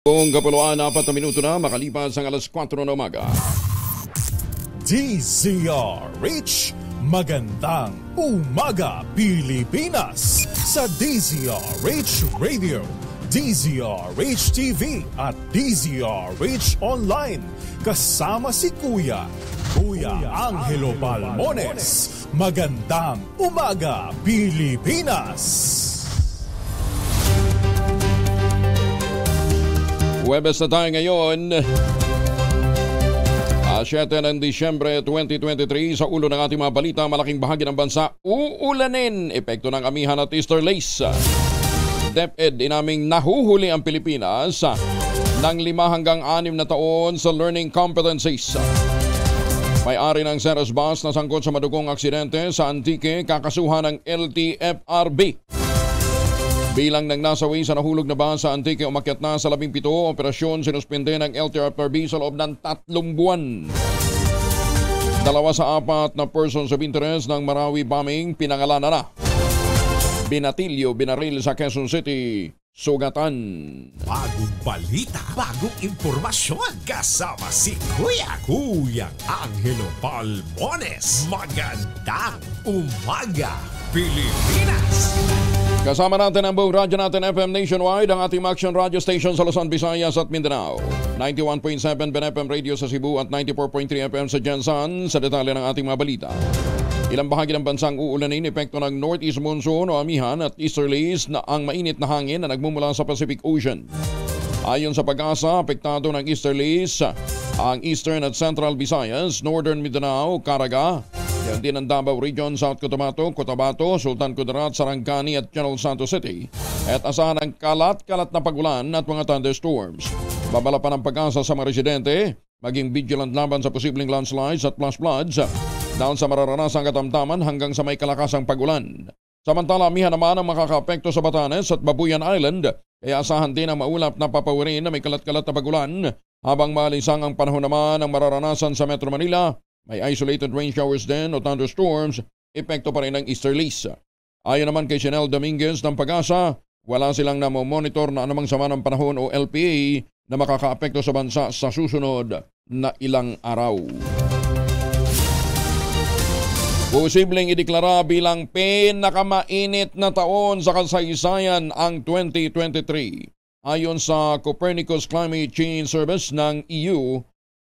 Kung kapuluan, 4 na minuto na makalipas ang alas 4 na umaga. DZRH, magandang umaga Pilipinas! Sa DZRH Radio, DZRH TV at DZRH Online. Kasama si Kuya Angelo Balmones. Magandang umaga Pilipinas! Huwebes na tayo ngayon, 7 ng Disyembre 2023. Sa ulo ng ating mga balita, malaking bahagi ng bansa uulanin. Epekto ng amihan at Easter lace. DepEd inaming nahuhuli ang Pilipinas ng 5 hanggang 6 na taon sa learning competencies. May-ari ng Ceres Bus na sangkot sa madugong aksidente sa Antique, kakasuhan ng LTFRB. Bilang ng nasawi sa nahulog na bus sa Antique, umakyat na sa 17 operasyon sinuspende ng LTFRB sa loob ng 3 buwan. 2 sa 4 na persons of interest ng Marawi bombing pinangalanan na. Binatilyo, binaril sa Quezon City, sugatan. Bagong balita, bagong impormasyon. Kasama si Kuya Angelo Balmones. Magandang umaga, Pilipinas! Kasama natin ang buong radyo natin FM nationwide, ang ating action radio station sa Luzon, Visayas at Mindanao. 91.7 BNFM Radio sa Cebu at 94.3 FM sa Jensan. Sa detalye ng ating mga balita. Ilang bahagi ng bansang uulanin epekto ng northeast monsoon o amihan at easterlies na ang mainit na hangin na nagmumula sa Pacific Ocean. Ayon sa Pag-asa, apektado ng easterlies ang eastern at central Visayas, northern Mindanao, Caraga, yan din ang Davao Region, South Cotabato, Sultan Kudarat, Sarangani at General Santos City. At asahan ang kalat-kalat na pagulan at mga thunderstorms. Babala pa ng Pag-asa sa mga residente, maging vigilant laban sa posibleng landslides at flash floods down sa mararanasang katamtaman hanggang sa may kalakasang pagulan. Samantala, amihan naman ang makakaapekto sa Batanes at Babuyan Island, kaya asahan din ang maulap na papawirin na may kalat-kalat na pagulan, habang malisang ang panahon naman ang mararanasan sa Metro Manila. May isolated rain showers din o thunderstorms, epekto pa rin ng easterlies. Ayon naman kay Chanel Dominguez ng Pag-asa, wala silang namomonitor na anumang sama ng panahon o LPA na makakaapekto sa bansa sa susunod na ilang araw. Posibleng ideklara bilang pinakamainit na taon sa kasaysayan ang 2023. Ayon sa Copernicus Climate Change Service ng EU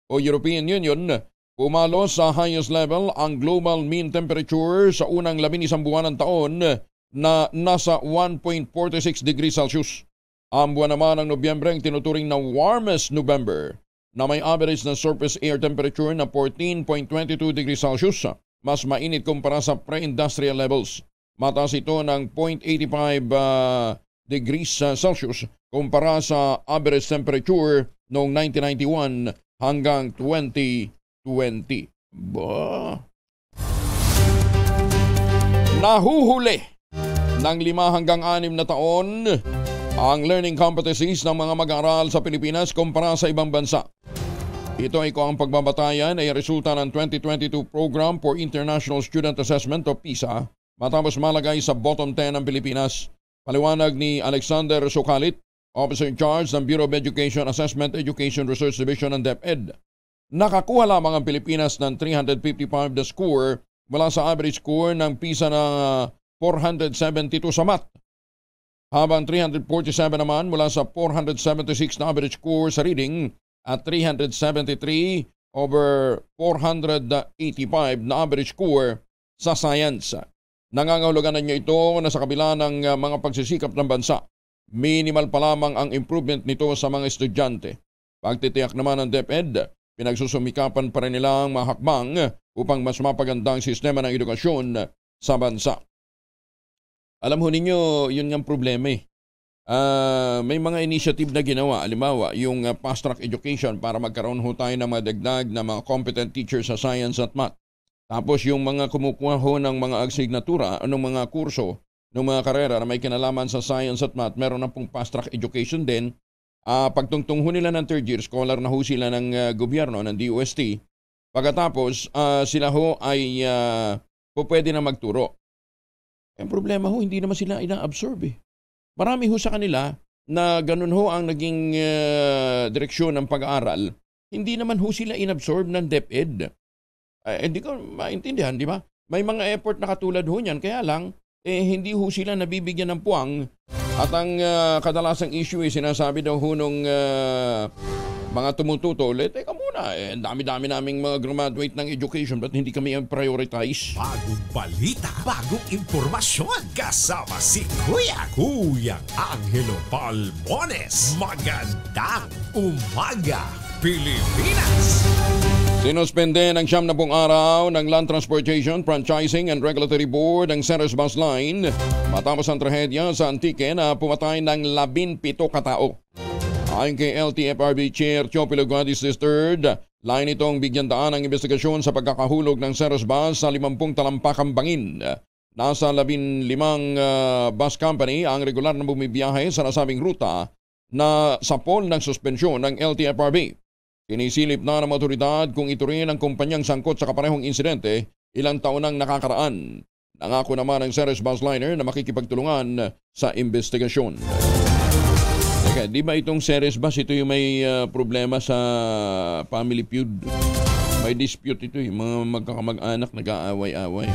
o European Union, pumalo sa highest level ang global mean temperature sa unang 11 buwan ng taon na nasa 1.46 degrees Celsius. Ang buwan naman ng Nobyembre ang tinuturing na warmest November na may average na surface air temperature na 14.22 degrees Celsius, mas mainit kumpara sa pre-industrial levels. Mataas ito ng 0.85 degrees Celsius kumpara sa average temperature noong 1991 hanggang 2020. Nahuhuli ng 5 hanggang 6 na taon ang learning competencies ng mga mag-aaral sa Pilipinas kumpara sa ibang bansa. Ito ay ang pagbabatayan ay resulta ng 2022 Program for International Student Assessment o PISA matapos malagay sa bottom 10 ng Pilipinas. Paliwanag ni Alexander Sukalit, Officer in Charge ng Bureau of Education Assessment Education Research Division ng DepEd. Nakakuha lamang ang Pilipinas ng 355 na score mula sa average score ng PISA na 472 sa math. Habang 347 naman mula sa 476 na average score sa reading at 373 over 485 na average score sa science. Nangangahulugan niya ito na sa kabila ng mga pagsisikap ng bansa, minimal pa lamang ang improvement nito sa mga estudyante. Pagtitiyak naman ng DepEd, pinagsusumikapan pa rin nila ang mga hakbang upang mas mapaganda ang sistema ng edukasyon sa bansa. Alam ho ninyo, yun ang problema eh. May mga initiative na ginawa, halimbawa yung fast track education para magkaroon ho tayo ng mga dagdag na mga competent teachers sa science at math. Tapos yung mga kumukuha ho ng mga asignatura, ng mga kurso, ng mga karera na may kinalaman sa science at math, meron na pong fast track education din. Pagtungtong ho nila ng third year, scholar na ho sila ng gobyerno, ng DOST. Pagkatapos, sila ho ay pwede na magturo. Ang problema ho, hindi naman sila ina-absorb eh. Marami ho sa kanila na ganun ho ang naging direksyon ng pag-aaral, hindi naman ho sila inabsorb ng DepEd. Hindi ko maintindihan, di ba? May mga effort na katulad ho niyan, kaya lang, hindi ho sila nabibigyan ng puwang. At ang kadalasang issue sinasabi daw ho nung mga tumututol, teka muna, ang dami-dami naming mga graduate ng education, ba't hindi kami ang prioritize? Bagong balita, bagong impormasyon. Kasama si Kuyang Angelo Palmones. Magandang umaga, Pilipinas! Sinuspende ng 70 araw ng Land Transportation, Franchising and Regulatory Board ang Ceres Bus Line matapos ang trahedya sa Antique na pumatay ng 17 katao. Ayon kay LTFRB Chair Chopilo Guadis III, line itong bigyan daan ng investigasyon sa pagkakahulog ng Ceres Bus sa 50 talampakang bangin. Nasa 15 bus company ang regular na bumibiyahe sa nasabing ruta na sapol ng suspensyon ng LTFRB. Sinisilip na ng otoridad kung ito rin ang kumpanyang sangkot sa kaparehong insidente ilang taon nang nakakaraan. Nangako naman ang Ceres Bus Liner na makikipagtulungan sa investigasyon. Teka, di ba itong Ceres Bus, ito yung may problema sa family feud? May dispute ito, mga magkakamag-anak nag-aaway-aaway.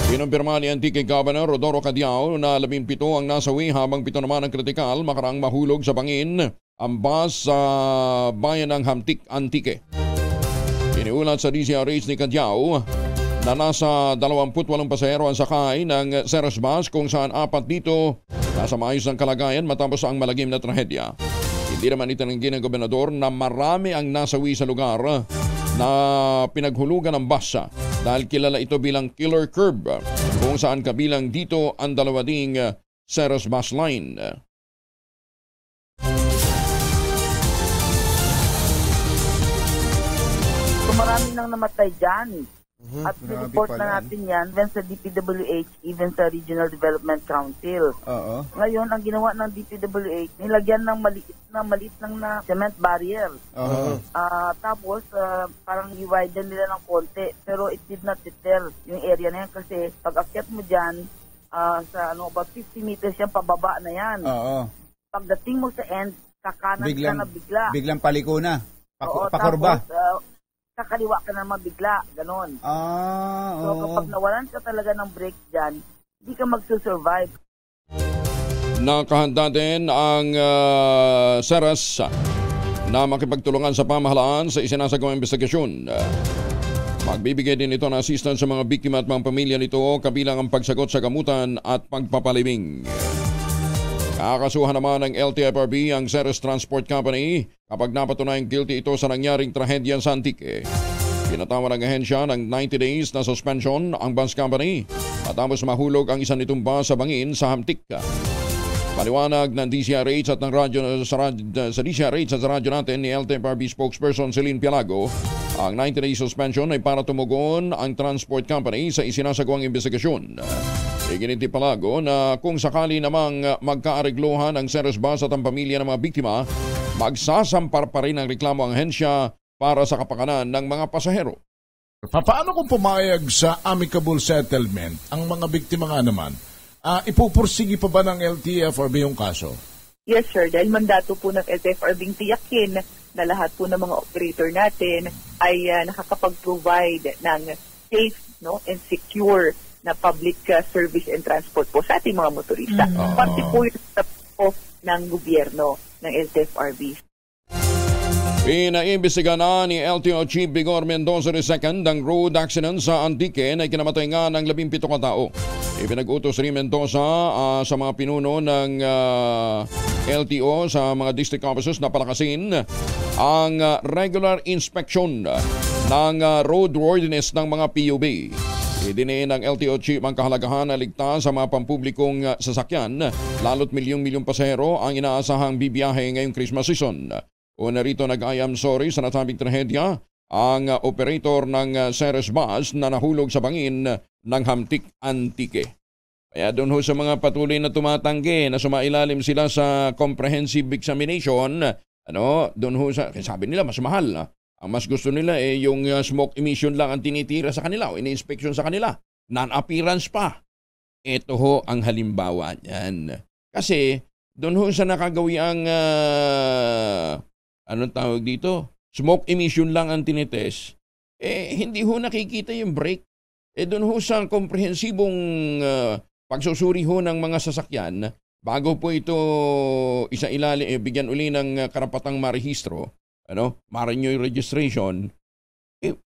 Pinumpirma ni Antique Governor Rodoro Cadiao na 17 ang nasawi habang 7 naman ang kritikal makaraang mahulog sa bangin ang bus sa bayan ng Hamtik, Antique. Iniulat sa DZRH ni Cadiao na nasa 28 pasahero ang sakay ng Ceres Bus kung saan 4 dito nasa maayos ng kalagayan matapos ang malagim na trahedya. Hindi naman itinanggi ng gobernador na marami ang nasawi sa lugar na pinaghulugan ng bus dahil kilala ito bilang killer curb kung saan kabilang dito ang 2 ding Ceres Bus Line. Marami nang namatay dyan. At report na natin yan even sa DPWH, even sa Regional Development Council. Ngayon, ang ginawa ng DPWH, nilagyan ng maliit lang na cement barrier. Tapos, parang i-widen nila ng konti. Pero it did not deter yung area na yan kasi pag akyat mo dyan, sa about 50 meters yan, pababa na yan. Pagdating mo sa end, kakanan ka na bigla. Biglang paliko na. Pakurba. Tapos, kakaliwa ka na mabigla, ganon. So kapag nawalan ka talaga ng break dyan, hindi ka magsusurvive. Nakahanda din ang Ceres na makipagtulungan sa pamahalaan sa isinasagawang investigasyon. Magbibigay din ito ng assistance sa mga biktima at mga pamilya nito kabilang ang pagsagot sa gamutan at pagpapalibing. Kakasuhan naman ng LTFRB ang Ceres Transport Company kapag napatunayang guilty ito sa nangyaring trahedya sa Antique. Pinatawan ng ahensya ng 90 days na suspension ang bus company matapos mahulog ang isa nitong bus sa bangin sa Hamtik. Paliwanag ng DZRH at ng radyo sa DZRH at sa radyo natin ni LTFRB spokesperson Celine Pialago, ang 90-day suspension ay para tumugon ang transport company sa isinasagawang investigasyon. Iginiti Palago na kung sakali namang magkaareglohan ang Ceres Bus at ang pamilya ng mga biktima, magsasampar pa rin ang reklamo ang ahensya para sa kapakanan ng mga pasahero. Paano kung pumayag sa amicable settlement ang mga biktima nga naman? Ipupursigi pa ba ng LTFRB yung kaso? Yes, sir. Dahil mandato po ng LTFRB tiyakin na lahat po ng mga operator natin ay nakakapag-provide ng safe and secure na public service and transport po sa ating mga motorista. Parte po yung po ng gobyerno ng LTFRB. Pinaimbestiga na ni LTO Chief Vigor Mendoza II ang road accident sa Antique na ikinamatay nga ng 17 katao. Ipinag-utos rin Mendoza sa mga pinuno ng LTO sa mga district offices na palakasin ang regular inspection ng roadworthiness ng mga PUB. Idiniin ng LTO Chief ang kahalagahan na ligtas sa mga pampublikong sasakyan, lalo't milyong-milyong pasahero ang inaasahang bibiyahe ngayong Christmas season. Una rito nag-ayam sorry sa nasabing trahedya ang operator ng Ceres Bus na nahulog sa bangin ng Hamtik, Antique. Kaya doon ho sa mga patuloy na tumatanggi na sumailalim sila sa comprehensive examination, doon ho sa, sabi nila mas mahal. Ang mas gusto nila yung smoke emission lang ang tinitira sa kanila o ini-inspection sa kanila. Non-appearance pa. Ito ho ang halimbawa niyan. Kasi doon ho sa nakagawi ang, anong tawag dito? Smoke emission lang ang tinitest. Hindi ho nakikita yung brake. Doon ho sa komprehensibong pagsusuri ho ng mga sasakyan, bago po ito bigyan uli ng karapatang marehistro, ma-renew yung registration,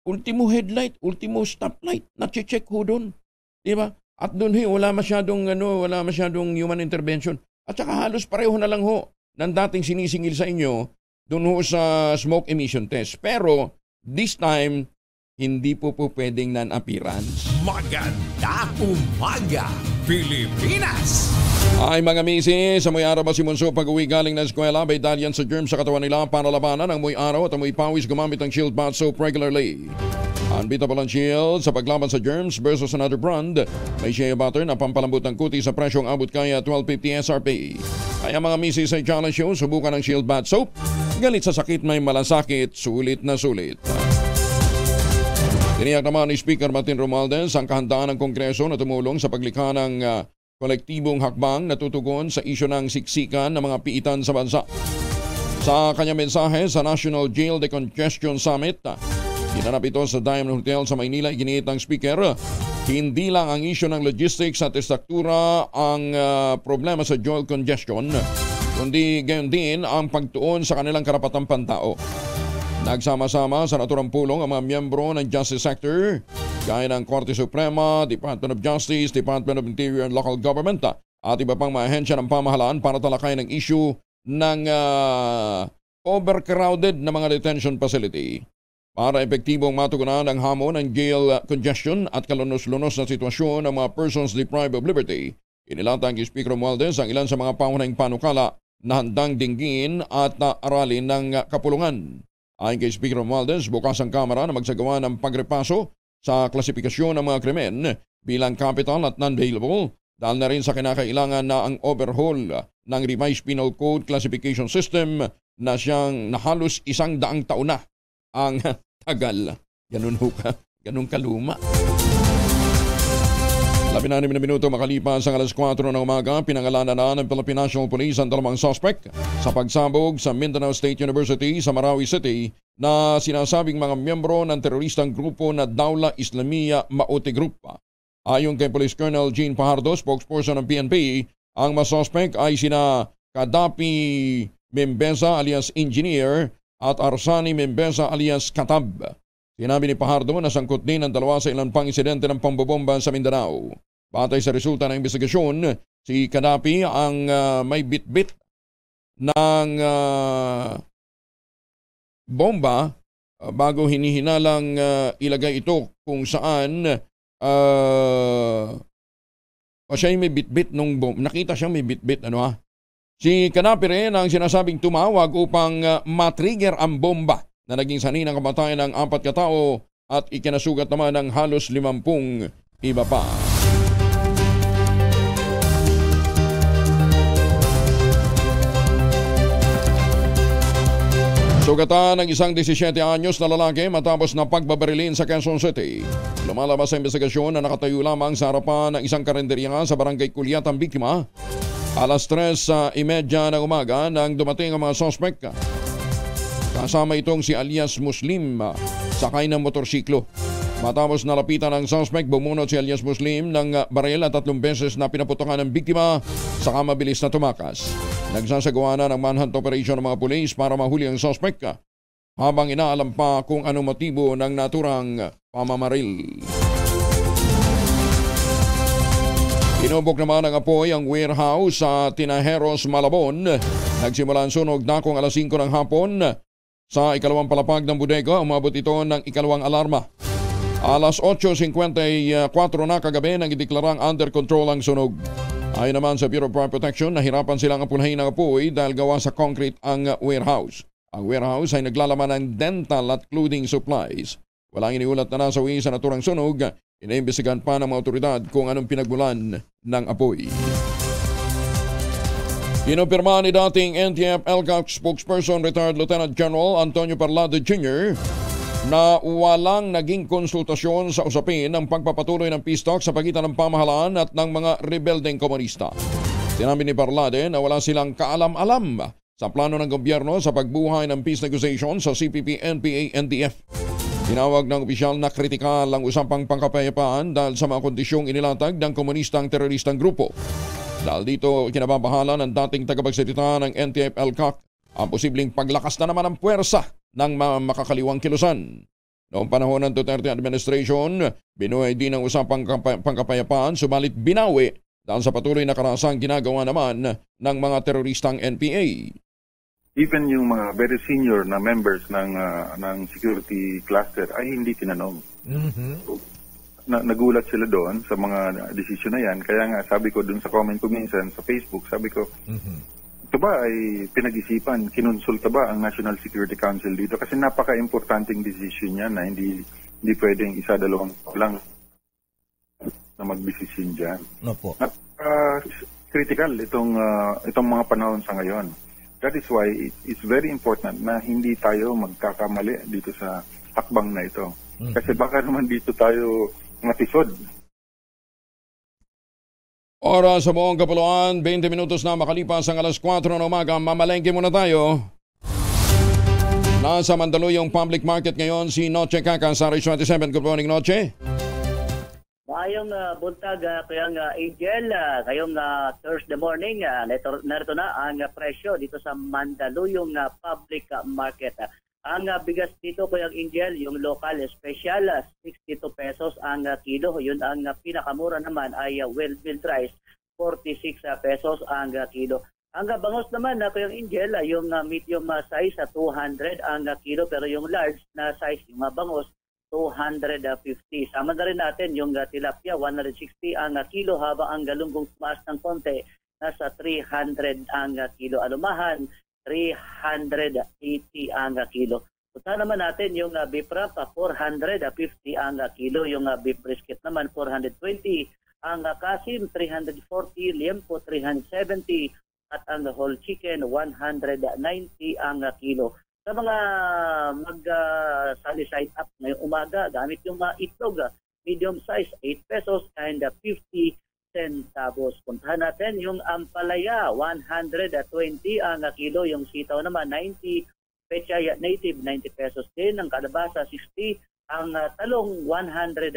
ultimo headlight, ultimo stoplight, na-check ho doon. Diba? At doon wala masyadong human intervention. At saka halos pareho na lang ho ng dating sinisingil sa inyo doon ho sa smoke emission test. Pero this time, hindi po pwedeng non-appearance. Magandang umaga, Pilipinas! Ay mga misis, sa may araw ba si Monso pag-uwi galing na eskwela, may dalyan sa germs sa katawan nila para labanan ang muy araw at ang muy pawis gumamit ng Shield Bath Soap regularly. Unbeatable ang Shield sa paglaban sa germs versus another brand. May shea butter na pampalambot ng kuti sa presyong abot kaya 12.50 SRP. Kaya mga misis sa challenge show, subukan ng Shield Bath Soap. Galit sa sakit may malasakit, sulit na sulit. Tiniyak naman ni Speaker Martin Romualdez ang kahandaan ng Kongreso na tumulong sa paglikha ng kolektibong hakbang na tutugon sa isyu ng siksikan ng mga piitan sa bansa. Sa kanyang mensahe sa National Jail Decongestion Summit, ginanap ito sa Diamond Hotel sa Maynila, iginiit ng Speaker, hindi lang ang isyu ng logistics at estruktura ang problema sa jail congestion, kundi gayon din ang pagtuon sa kanilang karapatang pantao. Nagsama-sama sa naturang pulong ang mga miyembro ng Justice Sector, gaya ng Korte Suprema, Department of Justice, Department of Interior and Local Government at iba pang mga ahensya ng pamahalaan para talakayin ang issue ng overcrowded na mga detention facility. Para epektibong matugunan ang hamon ng jail congestion at kalunos-lunos na sitwasyon ng mga persons deprived of liberty, inilatag ni Speaker Romualdez ang ilan sa mga pangunahing panukala na handang dinggin at aralin ng kapulungan. Ayon kay Speaker Romualdez, bukas ang Kamara na magsagawa ng pagrepaso sa klasifikasyon ng mga krimen bilang capital at non-bailable, dahil na rin sa kinakailangan na ang overhaul ng Revised Penal Code Classification System na siyang nahalos 100 taon na ang tagal. Ganun kaluma. 16 na minuto makalipas ang alas 4 ng umaga, pinangalanan na ng Philippine National Police ang dalawang suspect sa pagsabog sa Mindanao State University sa Marawi City na sinasabing mga miyembro ng teroristang grupo na Dawla Islamiyya Maute Group. Ayon kay Police Colonel Gene Fajardo, spokesperson ng PNP, ang mga suspect ay sina Kadapi Membeza alias Engineer at Arsani Membeza alias Katab. Sinabi ni Fajardo na sangkot din ang dalawa sa ilang pang insidente ng pambobomba sa Mindanao. Batay sa resulta ng investigasyon, si Kadapi ang may bit-bit ng bomba bago hinihinalang ilagay ito kung saan siya may bit-bit nung bomba. Nakita siyang may bit-bit. Si Kadapi rin ang sinasabing tumawag upang matrigger ang bomba na naging sanhi ng kamatayan ng 4 katao at ikinasugat naman ng halos 50 iba pa. Sugatan ng isang 17 anyos na lalaki matapos na pagbabarilin sa Quezon City. Lumalabas sa investigasyon na nakatayo lamang sa harapan ng isang karinderya sa barangay Kulyat ang biktima. Alas 3:30 ng umaga nang dumating ang mga suspect. Kasama itong si alias Muslim, sakay ng motorsiklo. Matapos nalapitan ng suspect, bumunot si alias Muslim ng baril at 3 beses na pinaputokan ng biktima, saka mabilis na tumakas. Nagsasagawa na ng manhunt operation ng mga pulis para mahuli ang suspect, habang inaalam pa kung anong motibo ng naturang pamamaril. Tinubok naman ng apoy ang warehouse sa Tinajeros, Malabon. Nagsimula ang sunog dakong alas 5 ng hapon. Sa ikalawang palapag ng bodega, umabot ito ng ikalawang alarma. Alas 8:54 na kagabi nang ideklarang under control ang sunog. Ayon naman sa Bureau of Fire Protection, nahirapan silang apunhayin ng apoy dahil gawa sa concrete ang warehouse. Ang warehouse ay naglalaman ng dental at clothing supplies. Walang iniulat na nasawi sa naturang sunog. Iniimbestigahan pa ng mga otoridad kung anong pinagmulan ng apoy. Kinumpirma ni dating NTF-ELCAC spokesperson retired Lieutenant General Antonio Parlado Jr. na walang naging konsultasyon sa usapin ng pagpapatuloy ng peace talks sa pagitan ng pamahalaan at ng mga rebeldeng komunista. Sinabi ni Barlade na wala silang kaalam-alam sa plano ng gobyerno sa pagbuhay ng peace negotiation sa CPP, NPA, NDF. Tinawag ng opisyal na kritikal ang usapang pangkapayapaan dahil sa mga kondisyong inilatag ng komunistang teroristang grupo. Dahil dito kinababahala ng dating tagapagsalita ng NTF-ELCAC ang posibleng paglakas na naman ng puwersa ng makakaliwang kilusan. Noong panahon ng Duterte administration, binuhay din ang usapang pangkapayapaan subalit binawi dahil sa patuloy na karasang ginagawa naman ng mga teroristang NPA. Even yung mga very senior na members ng security cluster ay hindi tinanong. Nagulat sila doon sa mga desisyon na yan. Kaya nga sabi ko doon sa comment ko minsan sa Facebook, sabi ko, ito ba ay pinag-isipan, kinonsulta ba ang National Security Council dito? Kasi napaka-importanting decision yan na hindi pwedeng isa-dalawang lang na mag-decision dyan. Critical itong mga panahon sa ngayon. That is why it's very important na hindi tayo magkakamali dito sa hakbang na ito. Kasi baka naman dito tayo matisod. Oras sa buong kapuluan, 20 minutos na makalipas ang alas 4 ng umaga. Mamalengke muna tayo. Nasa Mandaluyong Public Market ngayon si Noche Caca sa RH 27. Good morning, Noche. Maayong buntag, kayang Angel, kayong Thursday morning, narito na ang presyo dito sa Mandaluyong Public Market. Ang bigas dito, kayang Angel, yung local special, 62 pesos ang kilo. Yun ang pinakamura naman ay well-milled rice, 46 pesos ang kilo. Ang bangos naman, kayang Angel, yung medium size, 200 ang kilo. Pero yung large na size, yung bangos, 250. Sama na rin natin yung tilapia, 160 ang kilo, habang ang galunggong tumaas ng konti, nasa 300 ang kilo. Alumahan, 380 ang kilo. Punta naman natin yung beef wrap, 450 ang kilo. Yung beef brisket naman, 420. Ang kasim, 340. Liempo, 370. At ang whole chicken, 190 ang kilo. Sa mga mag-side up ngayong umaga, gamit yung itlog, medium size, 8 pesos and 50 centavos. Puntahan natin yung ampalaya, 120 ang kilo. Yung sitaw naman, 90. Pechay native, 90 pesos din. Ang kalabasa, 60. Ang talong, 120.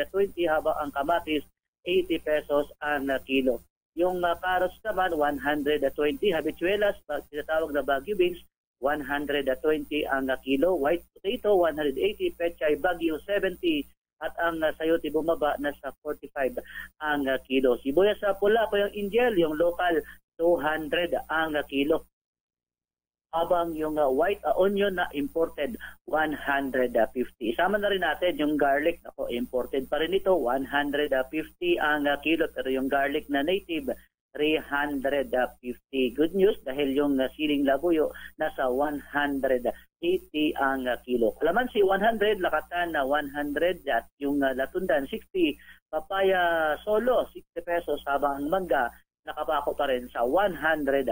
Habang ang kamatis, 80 pesos ang kilo. Yung carrots naman, 120. Habichuelas, tinatawag na Baguio beans, 120 ang kilo. White potato, 180. Pechay Baguio, 70. At ang sayote bumaba, nasa 45 ang kilo. Sibuyas sa pula po yung Angel, yung local, 200 ang kilo. Habang yung white onion na imported, 150. Isama na rin natin yung garlic, ako imported pa rin ito, 150 ang kilo. Pero yung garlic na native, 350. Good news dahil yung siling labuyo nasa 180 ang kilo. Kalamansi 100, lakatan na 100 at yung latundan 60. Papaya solo 60 pesos habang ang mangga nakapako pa rin sa 180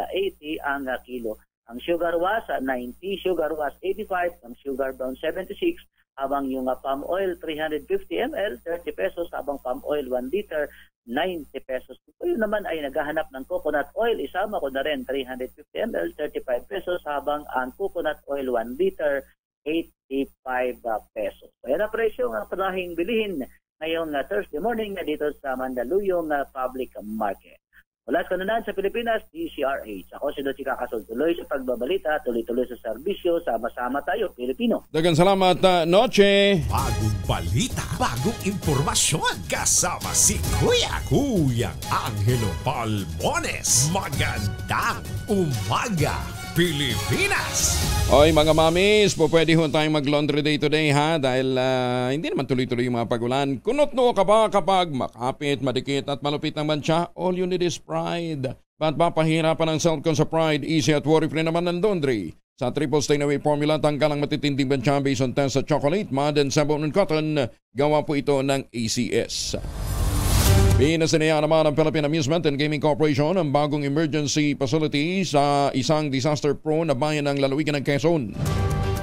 ang kilo. Ang sugar was 90, sugar was 85, ang sugar brown 76, habang yung palm oil 350 ml, 30 pesos, habang palm oil 1 liter, 90 pesos. Yun naman ay naghahanap ng coconut oil, isama ko na rin 350 ml, 35 pesos, habang ang coconut oil 1 liter, 85 pesos. Kaya na presyo ng panahing bilihin ngayong Thursday morning dito sa Mandaluyong Public Market. Mula sa kanunan sa Pilipinas, DCRH. Ako si Dochi Kakasol, tuloy sa pagbabalita, tuloy-tuloy sa serbisyo, sama-sama tayo, Pilipino. Dagang salamat, Noche. Bagong balita, bagong impormasyon. Kasama si Kuya Angelo Palmones. Magandang umaga, Pilipinas! Oy mga mamis, pwede ho tayong mag-laundry day today ha dahil hindi naman tuloy-tuloy yung mga pagulan. Kunot-no ka ba kapag makapit, madikit at malupit ng mancha? All you need is Pride. Ba't ba pahirapan ang self-con sa Pride? Easy at worry-free naman ng laundry. Sa triple stain away formula, tanggal ang matitinding mancha based on test sa chocolate, mud, and sabon and cotton. Gawa po ito ng ACS. Pinasinaya naman ng Philippine Amusement and Gaming Corporation ang bagong emergency facility sa isang disaster-prone na bayan ng lalawigan ng Quezon.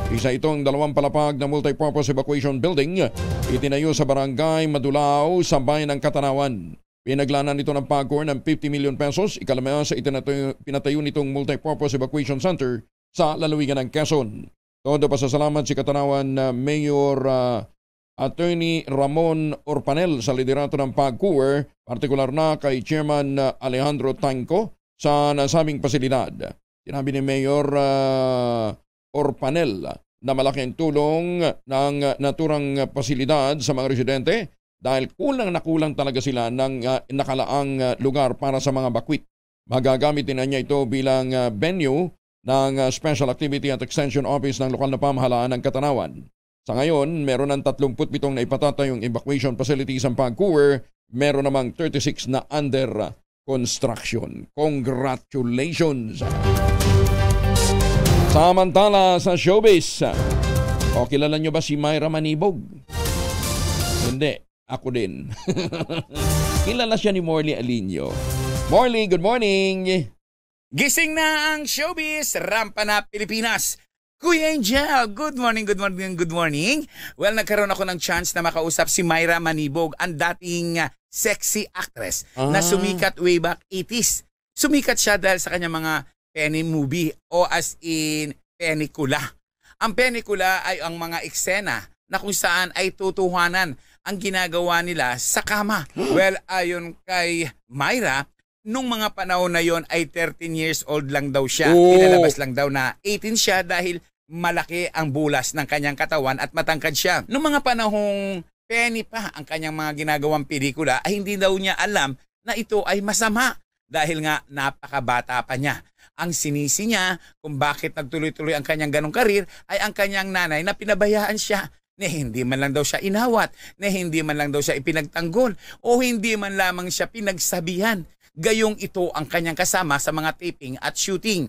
Isa itong 2 palapag na multi-purpose evacuation building itinayo sa barangay Madulao sa bayan ng Katanawan. Pinaglanan nito ng PAGCOR ng 50 million pesos, ikalama sa pinatayo nitong multipurpose evacuation center sa lalawigan ng Quezon. Todo pasasalamat si Katanawan Mayor Attorney Ramon Orpanel sa liderato ng PAGCOR, partikular na kay Chairman Alejandro Tanco sa nasabing pasilidad. Sinabi ni Mayor Orpanel na malaking tulong ng naturang pasilidad sa mga residente dahil kulang na kulang talaga sila ng nakalaang lugar para sa mga bakwit. Magagamit din niya ito bilang venue ng Special Activity at Extension Office ng lokal na pamahalaan ng Katanawan. Sa ngayon, meron ng 37 na ipatatayong evacuation facilities ang PAGCOR, meron namang 36 na under construction. Congratulations! Samantala sa showbiz, kilala nyo ba si Myra Manibog? Hindi, ako din. Kilala siya ni Morley Alinio. Morley, good morning! Gising na ang showbiz, rampa na Pilipinas. Kuya Angel, good morning, good morning, good morning. Well, nagkaroon ako ng chance na makausap si Myra Manibog, ang dating sexy actress na sumikat way back 80s. Sumikat siya dahil sa kanyang mga penny movie o as in penikula. Ang penikula ay ang mga eksena na kung saan ay tutuhanan ang ginagawa nila sa kama. Well, ayon kay Myra, nung mga panahon na yon ay 13 years old lang daw siya. Pinalabas lang daw na 18 siya dahil malaki ang bulas ng kanyang katawan at matangkad siya. Nung mga panahong penny pa ang kanyang mga ginagawang pelikula ay hindi daw niya alam na ito ay masama dahil nga napakabata pa niya. Ang sinisi niya kung bakit nagtuloy-tuloy ang kanyang ganong karir ay ang kanyang nanay na pinabayaan siya. Na hindi man lang daw siya inawat, na hindi man lang daw siya ipinagtanggol, o hindi man lamang siya pinagsabihan. Gayong ito ang kanyang kasama sa mga taping at shooting.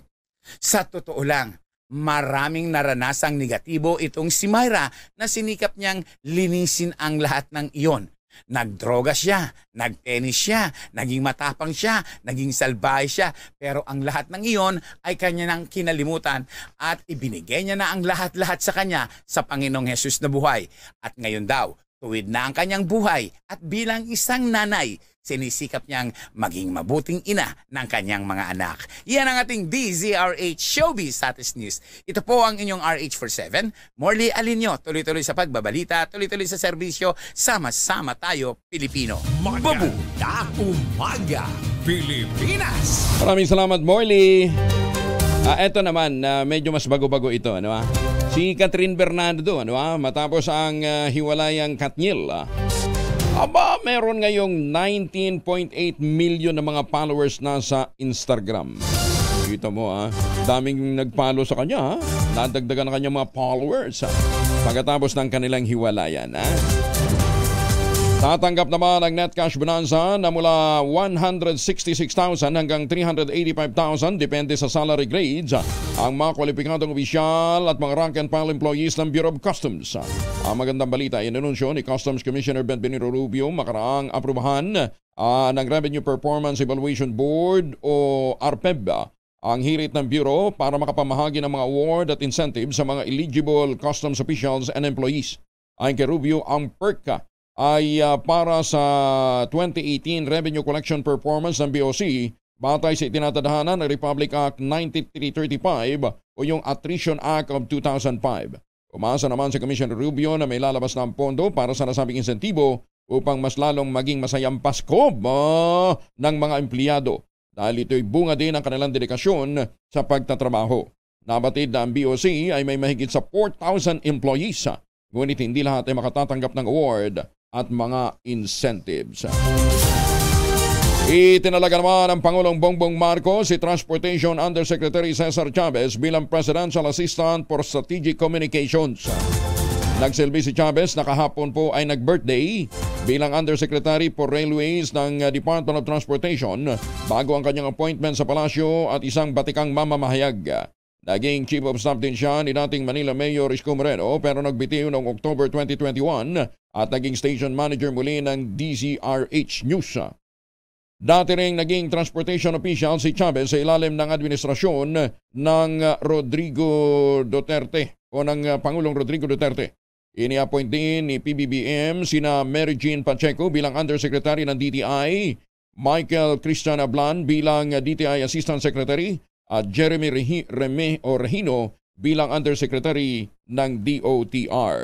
Sa totoo lang, maraming naranasang negatibo itong si Myra na sinikap niyang linisin ang lahat ng iyon. Nagdroga siya, nagtenis siya, naging matapang siya, naging salbahe siya. Pero ang lahat ng iyon ay kanya nang kinalimutan at ibinigay niya na ang lahat-lahat sa kanya sa Panginoong Hesus na buhay. At ngayon daw, tuwid na ang kanyang buhay at bilang isang nanay, sinisikap niyang maging mabuting ina ng kanyang mga anak. Yan ang ating DZRH Showbiz Status News. Ito po ang inyong RH47. Morley Alinio, tuloy-tuloy sa pagbabalita, tuloy-tuloy sa serbisyo, sama-sama tayo, Pilipino. Magandang umaga, Pilipinas! Maraming salamat, Morley. Eto naman, medyo mas bago-bago ito. Ano, si Catherine Bernardo, matapos ang hiwalayang Katniel. Meron ngayong 19.8 million na mga followers na sa Instagram. Kita mo daming nag-follow sa kanya Nadagdagan na kanyang mga followers pagkatapos ng kanilang hiwalayan Tatanggap naman ang net cash bonanza na mula 166,000 hanggang 385,000 depende sa salary grades ang mga kwalipikadong opisyal at mga rank and file employees ng Bureau of Customs. Ang magandang balita ay inanunsyo ni Customs Commissioner Benvenito Rubio makaraang aprubahan ng Revenue Performance Evaluation Board o RPEB ang hirit ng Bureau para makapamahagi ng mga award at incentives sa mga eligible customs officials and employees. Ayon kay Rubio, ang PERC ay para sa 2018 Revenue Collection Performance ng BOC batay sa itinatadhana ng Republic Act 9335 o yung Attrition Act of 2005. Umasa naman si Commissioner Rubio na may lalabas ng pondo para sa nasabing insentibo upang mas lalong maging masayang Pasko ng mga empleyado dahil ito'y bunga din ng kanilang dedikasyon sa pagtatrabaho. Nabatid na ang BOC ay may mahigit sa 4,000 employees ngunit hindi lahat ay makatatanggap ng award at mga incentives. Itinalaga naman ng Pangulong Bongbong Marcos si Transportation Undersecretary Cesar Chavez bilang Presidential Assistant for Strategic Communications. Nagsilbi si Chavez na kahapon po ay nag-birthday bilang Undersecretary for Railways ng Department of Transportation bago ang kanyang appointment sa palasyo at isang batikang mamamahayag. Naging Chief of Staff din siya ni dating Manila Mayor Isko Moreno pero nagbitiw noong October 2021 at naging Station Manager muli ng DZRH News. Dati ring naging transportation official si Chavez sa ilalim ng administrasyon ng Rodrigo Duterte o ng Pangulong Rodrigo Duterte. Ini-appoint din ni PBBM sina Mary Jean Pacheco bilang Undersecretary ng DTI Michael Christian Ablan bilang DTI Assistant Secretary at Jeremy Regino bilang Undersecretary ng DOTR.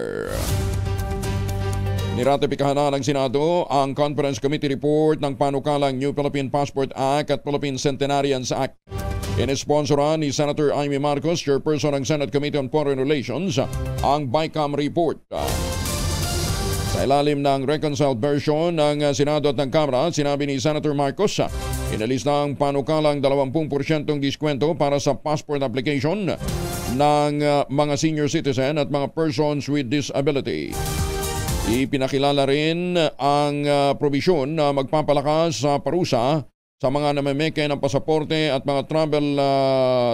Niratipikahan na ng Senado ang Conference Committee Report ng panukalang New Philippine Passport Act at Philippine Centenarians Act. Inisponsoran ni Senator Amy Marcos, Chairperson ng Senate Committee on Foreign Relations, ang BICAM report. Sa ilalim ng reconciled version ng Senado at ng Kamara, sinabi ni Senator Marcos, inalis na ang panukalang 20% diskwento para sa passport application ng mga senior citizen at mga persons with disability. Ipinakilala rin ang probisyon na magpapalakas sa parusa sa mga namimeke ng pasaporte at mga travel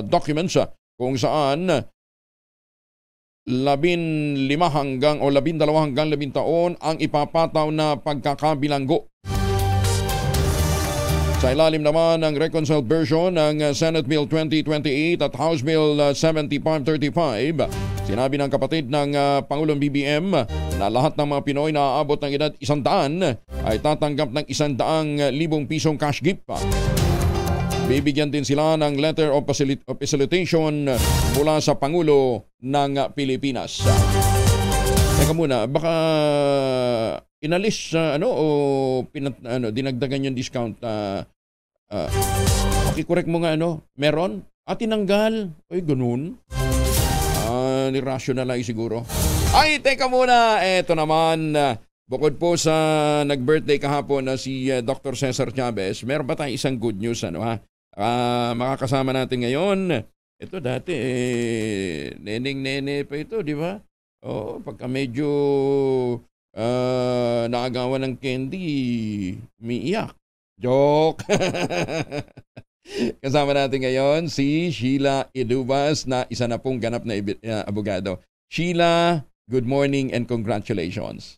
documents kung saan 12 hanggang 10 taon ang ipapataw na pagkakabilanggo. Sa ilalim naman ng reconciled version ng Senate Bill 2028 at House Bill 7535, sinabi ng kapatid ng Pangulong BBM na lahat ng mga Pinoy na aabot ng edad 100 ay tatanggap ng 100,000 pisong cash gift. Bibigyan din sila ng letter of facilitation mula sa Pangulo ng Pilipinas. Teka muna, baka inalis dinagdagan yung discount. Pakicorrect mo nga meron? Tinanggal. Ay, ganun. Ni-rationalize siguro. Ay, teka muna. Eto naman, bukod po sa nag-birthday kahapon na si Dr. Cesar Chavez, meron pa tayong isang good news, makakasama natin ngayon. Ito dati, neneng-nene pa ito, di ba? Pagka medyo naagawan ng candy, umiiyak. Joke! Kasama natin ngayon si Sheila Idubas na isa na pong ganap na abogado. Sheila, good morning and congratulations.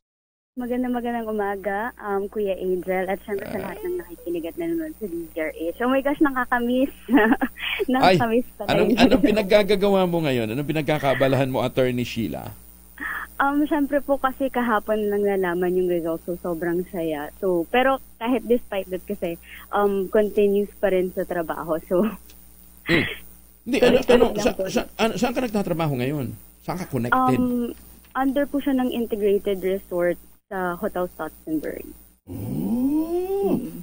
Magandang umaga, Kuya Angel, at syempre sa lahat ng nakikinig at nanonood sa DZRH. Oh my gosh, nakakamiss. Nakakamiss pa rin. Anong pinaggagawa mo ngayon? Anong pinagkakabalahan mo, Attorney Sheila? Syempre po kasi kahapon lang nalaman yung results, so sobrang saya. So, pero kahit despite that kasi, continues pa rin sa trabaho. So, Hindi, saan ka nagtatrabaho ngayon? Saan ka connected? Under po siya ng integrated resort sa Hotel Stotzenberg.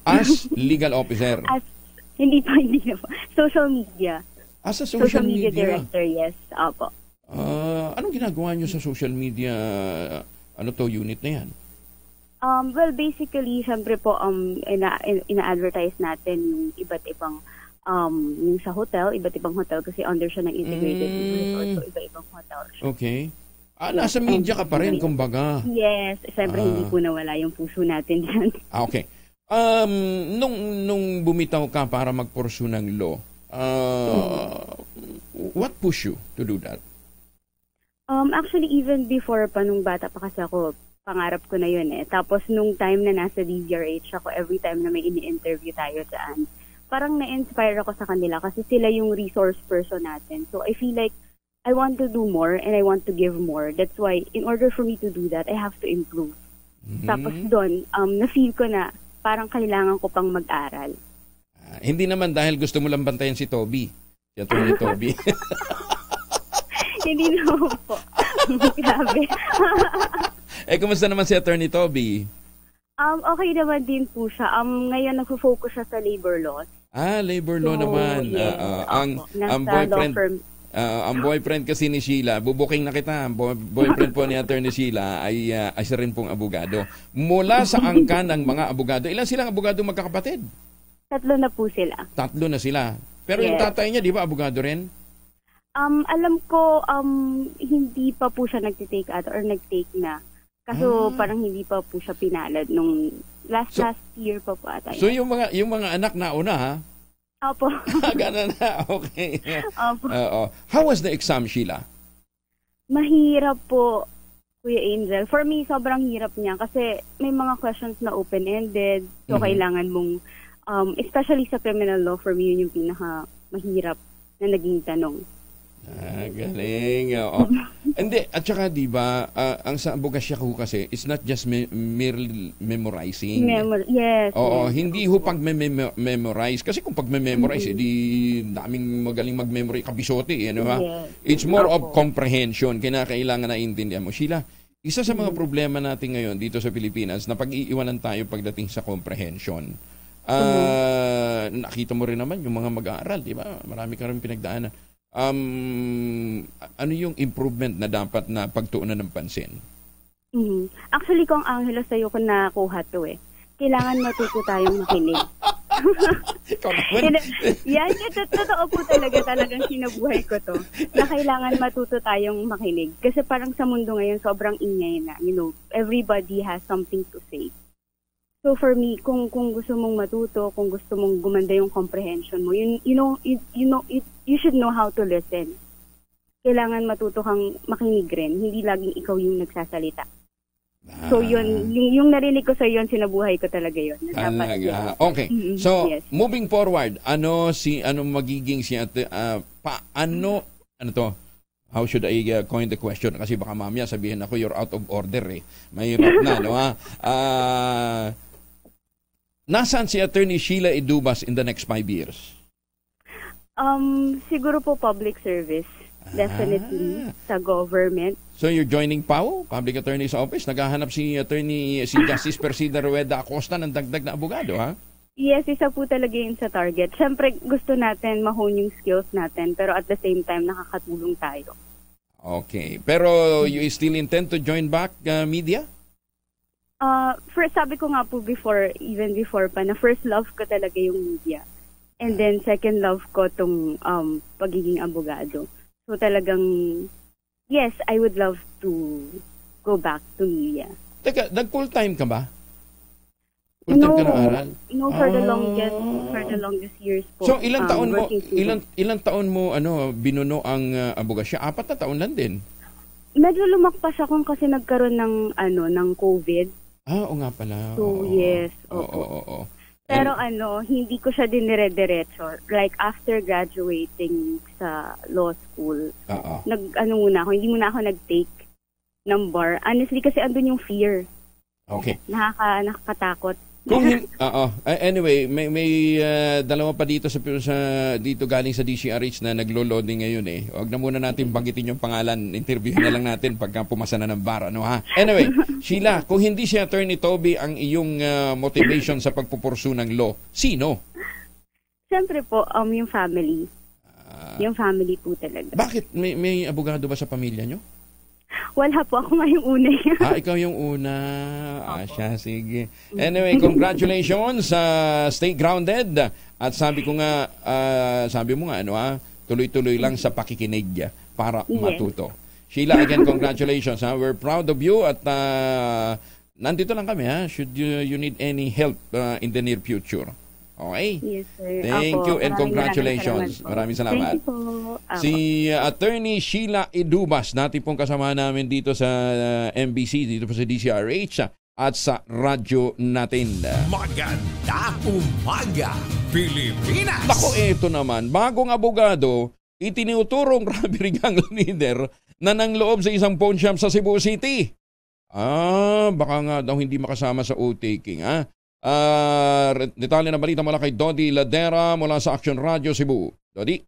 As legal officer? Hindi pa. Social media. Sa social media director, yes. Opo. Anong ginagawa niyo sa social media unit na yan? Well, basically, syempre po, ina-advertise natin yung iba't ibang yung sa hotel, iba't ibang hotel kasi under siya ng integrated resort, so iba-ibang hotel siya. Okay. Nasa media ka pa rin, kumbaga. Yes, syempre hindi po nawala yung puso natin dyan. Okay. Nung bumitaw ka para mag-pursue ng law, what pushed you to do that? Actually, even before pa nung bata pa kasi ako, pangarap ko na yun eh. Tapos nung time na nasa DZRH ako, every time na may ini-interview tayo dyan, parang na-inspire ako sa kanila kasi sila yung resource person natin. So I feel like I want to do more and I want to give more. That's why, in order for me to do that, I have to improve. Tapos doon, na-feel ko na parang kailangan ko pang mag-aral. Hindi naman dahil gusto mo lang bantayan si Toby. Si Atty. Toby. Hindi naman po. Grabe. Kumusta naman si Atty. Toby? Okay naman din po siya. Ngayon, nag-focus siya sa labor laws. Labor law naman. Yes, ang boyfriend... ang boyfriend kasi ni Sheila, bubuking na kita, boyfriend po ni Atty. Sheila ay isa rin pong abogado. Mula sa angkan ng mga abogado, ilan silang abogado magkakapatid? 3 na po sila. 3 na sila. Pero yes. Yung tatay niya, di ba, abogado rin? Alam ko, hindi pa po siya nag-take out or nag-take na. Kaso parang hindi pa po siya pinalad nung last year pa po ata. So yung mga anak na una, ha? Opo. Ganun na, okay. Opo. How was the exam, Sheila? Mahirap po, Kuya Angel. For me, sobrang hirap niya kasi may mga questions na open-ended. So, kailangan mong, especially sa criminal law, for me, yun yung pinaka-mahirap na naging tanong. Galing. Oo. Hindi, at saka diba, ang sa abogasya ko kasi, it's not just merely memorizing. Yes. Oo, hindi ho pag memorize. Kasi kung pag memorize, edi daming magaling mag-memory, kabisote, ano ha? Yes. It's more of comprehension. Kinakailangan na intindihan mo. Sheila, isa sa mga problema natin ngayon dito sa Pilipinas na pag-iiwanan tayo pagdating sa comprehension. Nakita mo rin naman yung mga mag-aaral, di ba? Marami ka rin pinagdaanan. Ano yung improvement na dapat na pagtuunan ng pansin? Actually, kung Angelo, sa'yo ko nakuha to kailangan matuto tayong makinig. Yan, totoo po talagang sinabuhay ko to, na kailangan matuto tayong makinig. Kasi parang sa mundo ngayon, sobrang ingay na. Everybody has something to say. So for me, kung gusto mong matuto, kung gusto mong gumanda yung comprehension mo, you should know how to listen. Kailangan matuto kang makinig rin, hindi laging ikaw yung nagsasalita. So yun, yung narinig ko sa yun, sinabuhay ko talaga yun. Talaga. Okay. So, yes. Moving forward, ano magiging how should I coin the question? Kasi baka mamaya sabihin ako, you're out of order Mahirap na, no ha? Nasaan si Attorney Sheila Idubas in the next 5 years? Siguro po public service. Definitely. Sa government. So you're joining PAO, Public Attorney's Office? Naghahanap si Justice Persida Rueda Acosta ng dagdag na abogado, ha? Yes, isa po talaga yun sa target. Siyempre, gusto natin ma-hone yung skills natin, pero at the same time, nakakatulong tayo. Okay. Pero you still intend to join back media? First, sabi ko nga po even before pa, na first love ko talaga yung media. And then, second love ko tong pagiging abogado. So talagang, yes, I would love to go back to media. Teka, nag-full-time ka ba? No, for the longest years po. So ilang taon mo binuno ang abogasya? 4 na taon lang din. Medyo lumakpas ako kasi nagkaroon ng COVID. Oo nga pala. So yes, oo. Pero hindi ko siya dinire-diretso. Like after graduating sa law school, hindi muna ako nag-take ng bar. Honestly, kasi andun yung fear. Okay. Nakakatakot. Anyway, may dalawa pa dito dito galing sa DCRH na naglo-loading ngayon Huwag na muna natin banggitin yung pangalan. Interviewin na lang natin pagka pumasa na ng bar, ha? Anyway, Sheila, kung hindi si Attorney Toby ang iyong motivation sa pagpupursu ng law, sino? Siyempre po, yung family. Yung family po talaga. Bakit? May abogado ba sa pamilya nyo? Wala po, ako nga yung una. Ikaw yung una. Siya, sige. Anyway, congratulations sa stay grounded. At sabi ko nga, sabi mo nga, tuloy-tuloy lang sa pakikinig para matuto. Sheila, again, congratulations. We're proud of you at nandito lang kami. Should you need any help in the near future. Okay? Yes, sir. Thank you and congratulations. Maraming salamat. Thank you po. Si Attorney Sheila Idubas, natin pong kasama namin dito sa MBC, dito po sa DCRH at sa radyo natin. Maganda umaga, Pilipinas! Naku, eto naman, bagong abogado, itinuturong robbery gang leader na nangloob sa isang pawn shop sa Cebu City. Baka nga daw hindi makasama sa oath-taking, detalye na balita mula kay Dodi Ladera mula sa Action Radio Cebu. Dodi?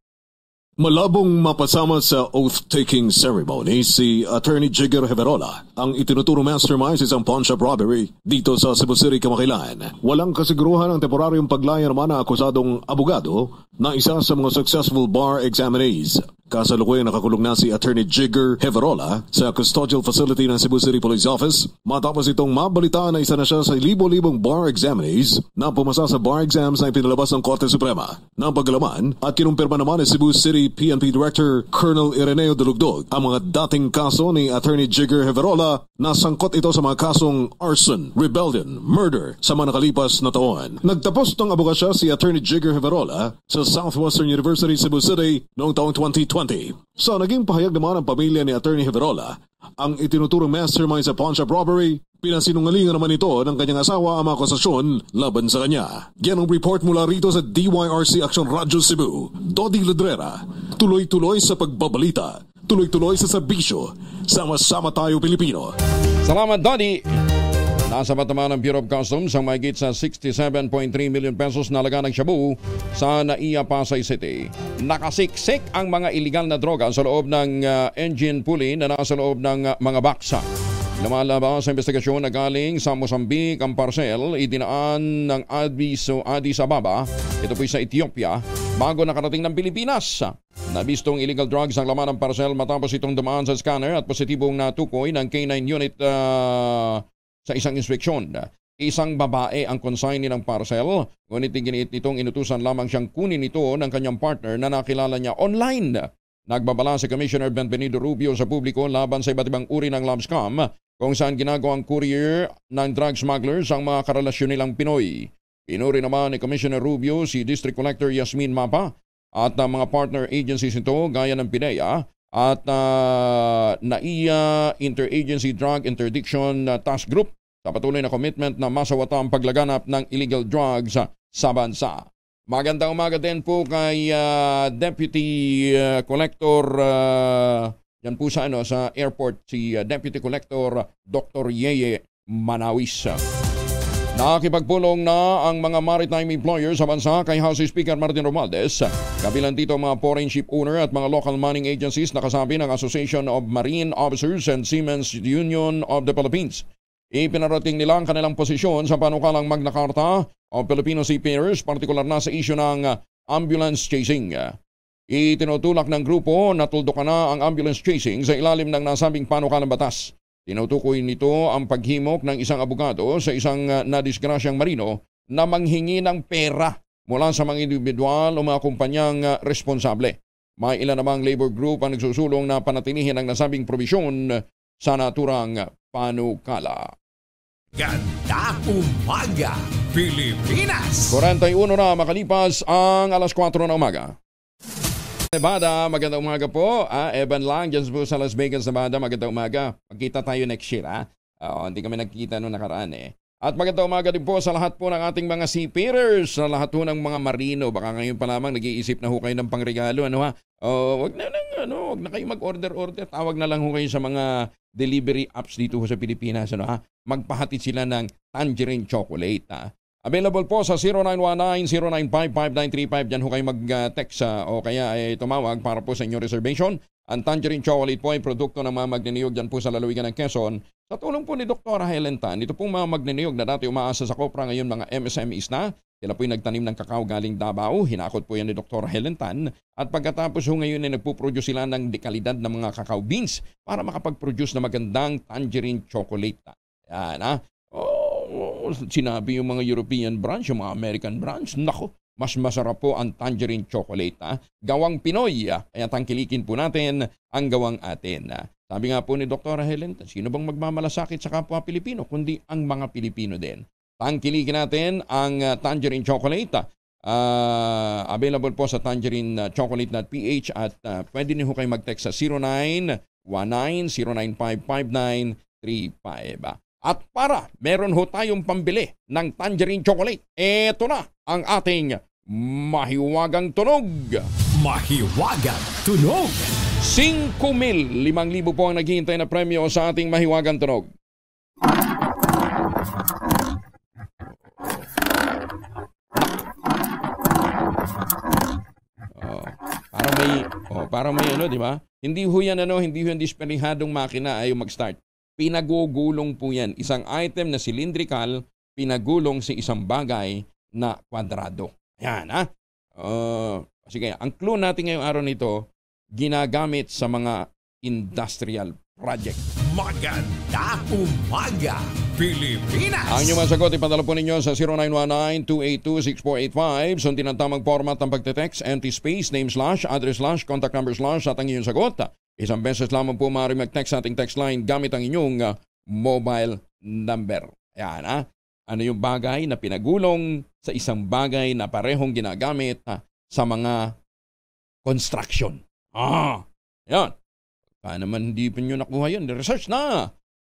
Malabong mapasama sa oath-taking ceremony si Attorney Jigger Heverola, ang itinuturong mastermind sa isang pawn shop robbery dito sa Cebu City, Kamakailan. Walang kasiguruhan ang temporaryong paglaya naman na akusadong abogado na isa sa mga successful bar examinees. Kasalukuyan nakakulong na si Attorney Jigger Heverola sa custodial facility ng Cebu City Police Office matapos itong mabalitaan na isa na siya sa libo-libong bar examinees na pumasa sa bar exams na ipinalabas ng Korte Suprema. Ng paggalaman at kinumpirma naman ni Cebu City PNP Director Colonel Ireneo Dulugdog ang mga dating kaso ni Attorney Jigger Heverola na sangkot ito sa mga kasong arson, rebellion, murder sa mga nakalipas na taon. Nagtapos ng abogasya si Attorney Jigger Heverola sa Southwestern University Cebu City noong taong 2020. Sa naging pahayag naman ng pamilya ni Attorney Heverola, ang itinuturong mastermind sa pawn shop robbery Pinasinungalingan naman ito ng kanyang asawa ang mga akusasyon laban sa kanya. Yan ang report mula rito sa DYRC Action Radyo Cebu. Dodi Ledrera, tuloy-tuloy sa pagbabalita, tuloy-tuloy sa serbisyo. Sama-sama tayo Pilipino. Salamat, Dodi. Nasa bataman ng Bureau of Customs ang mahigit sa 67.3 million pesos na laga ng shabu sa Naiya, Pasay City. Nakasiksik ang mga iligal na droga sa loob ng engine pulley na nasa loob ng mga baksa. Lumalabas sa investigasyon na galing sa Mozambique ang parcel idinaan ng Addis Ababa, ito po sa Ethiopia, bago nakarating ng Pilipinas. Nabistong illegal drugs ang laman ng parcel matapos itong dumaan sa scanner at positibong natukoy ng K9 unit sa isang inspeksyon. Isang babae ang consignee ng parcel, ngunit iginiit nitong inutusan lamang siyang kunin ito ng kanyang partner na nakilala niya online. Nagbabala si Commissioner Benvenido Rubio sa publiko laban sa iba't ibang uri ng love scam kung saan ginagawang courier ng drug smugglers ang mga karelasyon nilang Pinoy. Pinuri naman ni Commissioner Rubio si District Collector Yasmin Mapa at mga partner agencies nito gaya ng PIDEA at NAIA Interagency Drug Interdiction Task Group sa patuloy na commitment na masawata ang paglaganap ng illegal drugs sa bansa. Magandang umaga din po kay Deputy Collector yan po sa airport, si Deputy Collector Dr. Yeye Manawis. Nakikipagpulong na ang mga maritime employers sa bansa kay House Speaker Martin Romualdez. Kabilang dito mga foreign ship owner at mga local mining agencies na kasabi ng Association of Marine Officers and Seamen's Union of the Philippines. Ipinarating nila ang kanilang posisyon sa panukalang Magna Carta o Filipino Seafarers, partikular na sa isyu ng ambulance chasing. Itinutulak ng grupo na tuldukan na ang ambulance chasing sa ilalim ng nasabing panukalang batas. Tinutukoy nito ang paghimok ng isang abogado sa isang nadisgrasyang marino na manghingi ng pera mula sa mga individual o mga kumpanyang responsable. May ilan namang labor group ang nagsusulong na panatilihin ang nasabing probisyon sa naturang panukala. Ganda umaga, Pilipinas! 41 na makalipas ang alas 4 ng umaga. Nevada, magandang umaga po. Evan lang, dyan po sa Las Vegas, Nevada, magandang umaga. Magkita tayo next year, hindi kami nagkita noong nakaraan At magandang umaga din po sa lahat po ng ating mga seafarers, sa lahat po ng mga marino. Baka ngayon pa lamang nag-iisip na ho kayo ng pangregalo, wag na kayo mag-order. Tawag na lang ho kayo sa mga delivery apps dito sa Pilipinas, Magpahatid sila ng tangerine chocolate, Available po sa 0919-095-5935. Diyan ho kayo mag-text o kaya tumawag para po sa inyong reservation. Ang tangerine chocolate po ay produkto ng mga magniniyog dyan po sa lalawigan ng Quezon. Sa tulong po ni Dr. Helen Tan, ito pong mga magniniyog na dati umaasa sa Copra, ngayon mga MSMEs na. Sila po yung nagtanim ng kakao galing Davao. Hinakot po yan ni Dr. Helen Tan. At pagkatapos ho ngayon ay nagpuproduce sila ng dekalidad ng mga kakao beans para makapag-produce na magandang tangerine chocolate. Yan sinabi yung mga European branch, yung mga American branch, nako, mas masarap po ang tangerine chocolate. Gawang Pinoy, kaya tangkilikin po natin ang gawang atin. Sabi nga po ni Dr. Helen, sino bang magmamalasakit sa kapwa Pilipino, kundi ang mga Pilipino din. Tangkilikin natin ang tangerine chocolate. Available po sa tangerine-chocolate.ph at pwede niyo kayo mag-text sa 0919-095-5935. At para meron ho tayong pambili ng tangerine chocolate, eto na ang ating mahiwagang tunog. Mahiwagang tunog. 5,000, 5,000 po ang naghihintay na premyo sa ating mahiwagang tunog. Parang may di ba? Hindi ho yan hindi ho yan dispelihadong makina ay mag-start. Pinagugulong po yan. Isang item na cylindrical, pinagulong sa isang bagay na kwadrado. Yan, sige, ang clue natin ngayong araw nito, ginagamit sa mga industrial project. Maganda umaga, Pilipinas! Ang inyong masagot, ipadala po ninyo sa 0919-282-6485. Sundin ang tamang format ng pagte-text, empty space, name / address / contact number / at ang inyong sagot. Isang beses lamang po maaari mag-text sa ating text line gamit ang inyong mobile number. Ayan, ano yung bagay na pinagulong sa isang bagay na parehong ginagamit sa mga construction. Yan. Paano naman hindi pa nyo nakuha yun? Research na!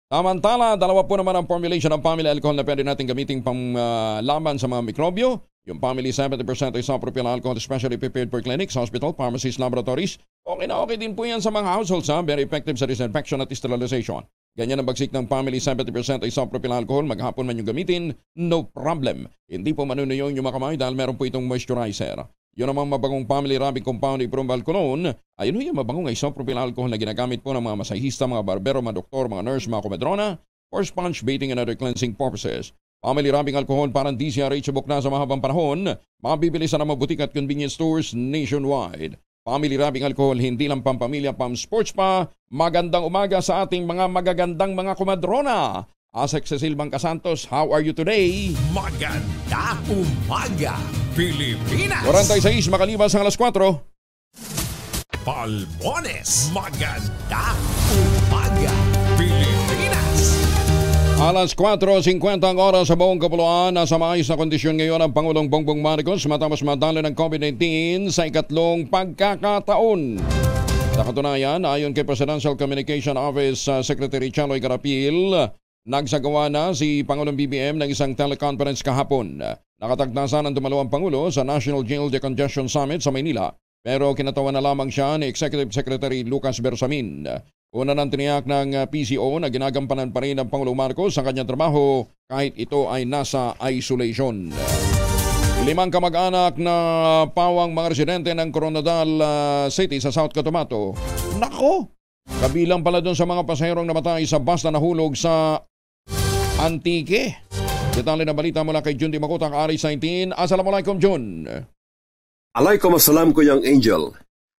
Samantala, dalawa po naman ang formulation ng family alcohol na pwede natin gamitin laban sa mga mikrobyo. Yung family 70% isopropyl alcohol especially prepared for clinics, hospital, pharmacies, laboratories. Okay na okay din po yan sa mga households. Very effective sa disinfection at sterilization. Ganyan ang bagsik ng family 70% isopropyl alcohol. Maghapon man yung gamitin, no problem. Hindi po manunuyong yung mga kamay dahil meron po itong moisturizer. Yun namang mabagong family rubbing compound Iprombal Cologne. Ayun yung mabagong isopropyl alcohol na ginagamit po ng mga masahista, mga barbero, mga doktor, mga nurse, mga komedrona for sponge bathing and other cleansing purposes. Family rubbing alcohol parang DCRH subok na sa mahabang panahon. Mabibili sa mga butik at convenience stores nationwide. Family rubbing alcohol, hindi lang pampamilya, pam-sports pa. Magandang umaga sa ating mga magagandang mga komadrona. Asek Cecil Bangcasantos, how are you today? Magandang umaga, Pilipinas! 46 makalipas ang alas 4. Palmones, magandang umaga, Pilipinas! Alas 4:50 ang oras sa buong kapuluan. Nasa maayos na kondisyon ngayon ang Pangulong Bongbong Marcos matapos madalo ng COVID-19 sa ikatlong pagkakataon. Sa katunayan, ayon kay Presidential Communication Office Secretary Chaloy Garapil, nagsagawa na si Pangulong BBM ng isang teleconference kahapon. Nakatagnasan ang dumalawang Pangulo sa National Jail Decongestion Summit sa Maynila, pero kinatawan na lamang siya ni Executive Secretary Lucas Bersamin. Una ng tiniyak ng PCO na ginagampanan pa rin ng Pangulong Marcos sa kanyang trabaho kahit ito ay nasa isolation. 5 kamag-anak na pawang mga residente ng Coronadal City sa South Cotabato. Nako! Kabilang pala doon sa mga pasaherong namatay sa bus na nahulog sa Antique. Detalye na balita mula kay Jun Di Makutang, RS19. Assalamualaikum, Jun. Alaikum assalam, Kuyang Angel.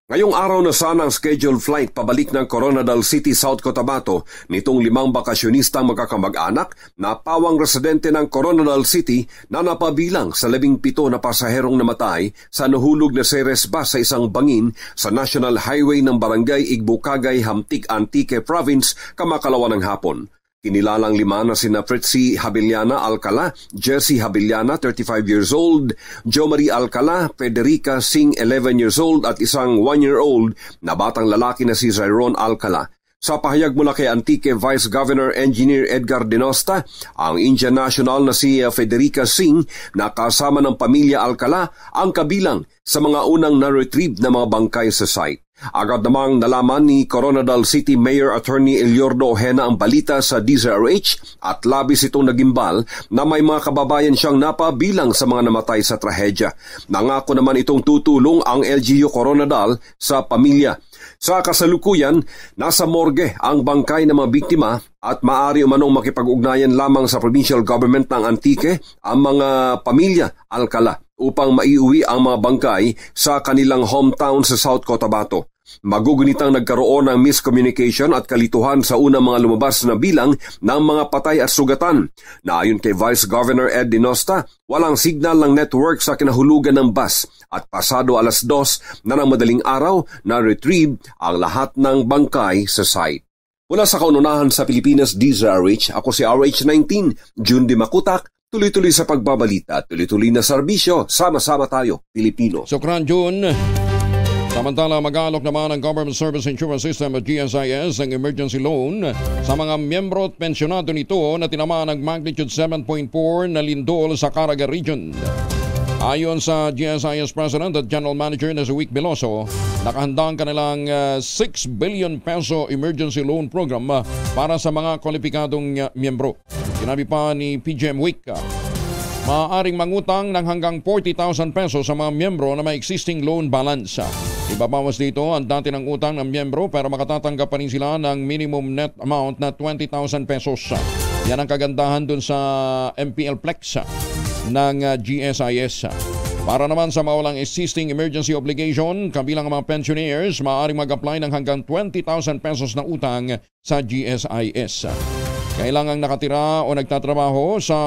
Ngayong araw na sana ang scheduled flight pabalik ng Coronadal City, South Cotabato nitong 5 bakasyonistang magkakamag-anak na pawang residente ng Coronadal City na napabilang sa 17 na pasaherong namatay sa nahulog na series bus sa isang bangin sa National Highway ng Barangay Igbukagay, Hamtig, Antique Province, kamakalawa ng hapon. Kinilalang 5 na sina Fritzy Habiliana Alcala, Jessie Habiliana, 35 years old, Jo Marie Alcala, Federica Singh, 11 years old at isang 1-year-old na batang lalaki na si Zyron Alcala. Sa pahayag mula kay Antique Vice Governor Engineer Edgar Dinosta, ang Indian national na si Federica Singh na kasama ng pamilya Alcala ang kabilang sa mga unang na-retrieve na mga bangkay sa site. Agad namang nalaman ni Coronadal City Mayor Attorney Eliordo Ojena ang balita sa DZRH at labis itong nagimbal na may mga kababayan siyang napabilang sa mga namatay sa trahedya. Nangako naman itong tutulong ang LGU Coronadal sa pamilya. Sa kasalukuyan, nasa morgue ang bangkay ng mga biktima at maaari umanong makipag-ugnayan lamang sa provincial government ng Antique ang mga pamilya Alcala upang maiuwi ang mga bangkay sa kanilang hometown sa South Cotabato. Magugunitang nagkaroon ng miscommunication at kalituhan sa unang mga lumabas na bilang ng mga patay at sugatan. Na ayon kay Vice Governor Ed Dinosta, walang signal ng network sa kinahulugan ng bus at pasado alas 2 na ng madaling araw na retrieve ang lahat ng bangkay sa site. Mula sa kaununahan sa Pilipinas, DZRH, ako si RH19, Jun Di Makutak. Tuloy-tuloy sa pagbabalita, tuloy-tuloy na serbisyo, sama-sama tayo, Pilipino. Sokran, Jun. Samantala, mag-aalok naman ang Government Service Insurance System at GSIS ng emergency loan sa mga miyembro at pensyonado nito na tinamaan ng magnitude 7.4 na lindol sa Caraga Region. Ayon sa GSIS President at General Manager na si Wick Beloso, nakahanda ang kanilang 6 billion peso emergency loan program para sa mga kwalipikadong miyembro. Sinabi pa ni PGM Wick, maaaring mangutang ng hanggang 40,000 pesos sa mga miyembro na may existing loan balance. Ibabawas dito ang dati ng utang ng miyembro pero makatatanggap pa rin sila ng minimum net amount na 20,000 pesos. Yan ang kagandahan dun sa MPL Flex ng GSIS. Para naman sa mawalang existing emergency obligation, kabilang ang mga pensioners, maaaring mag-apply ng hanggang 20,000 pesos na utang sa GSIS. Kailangang nakatira o nagtatrabaho sa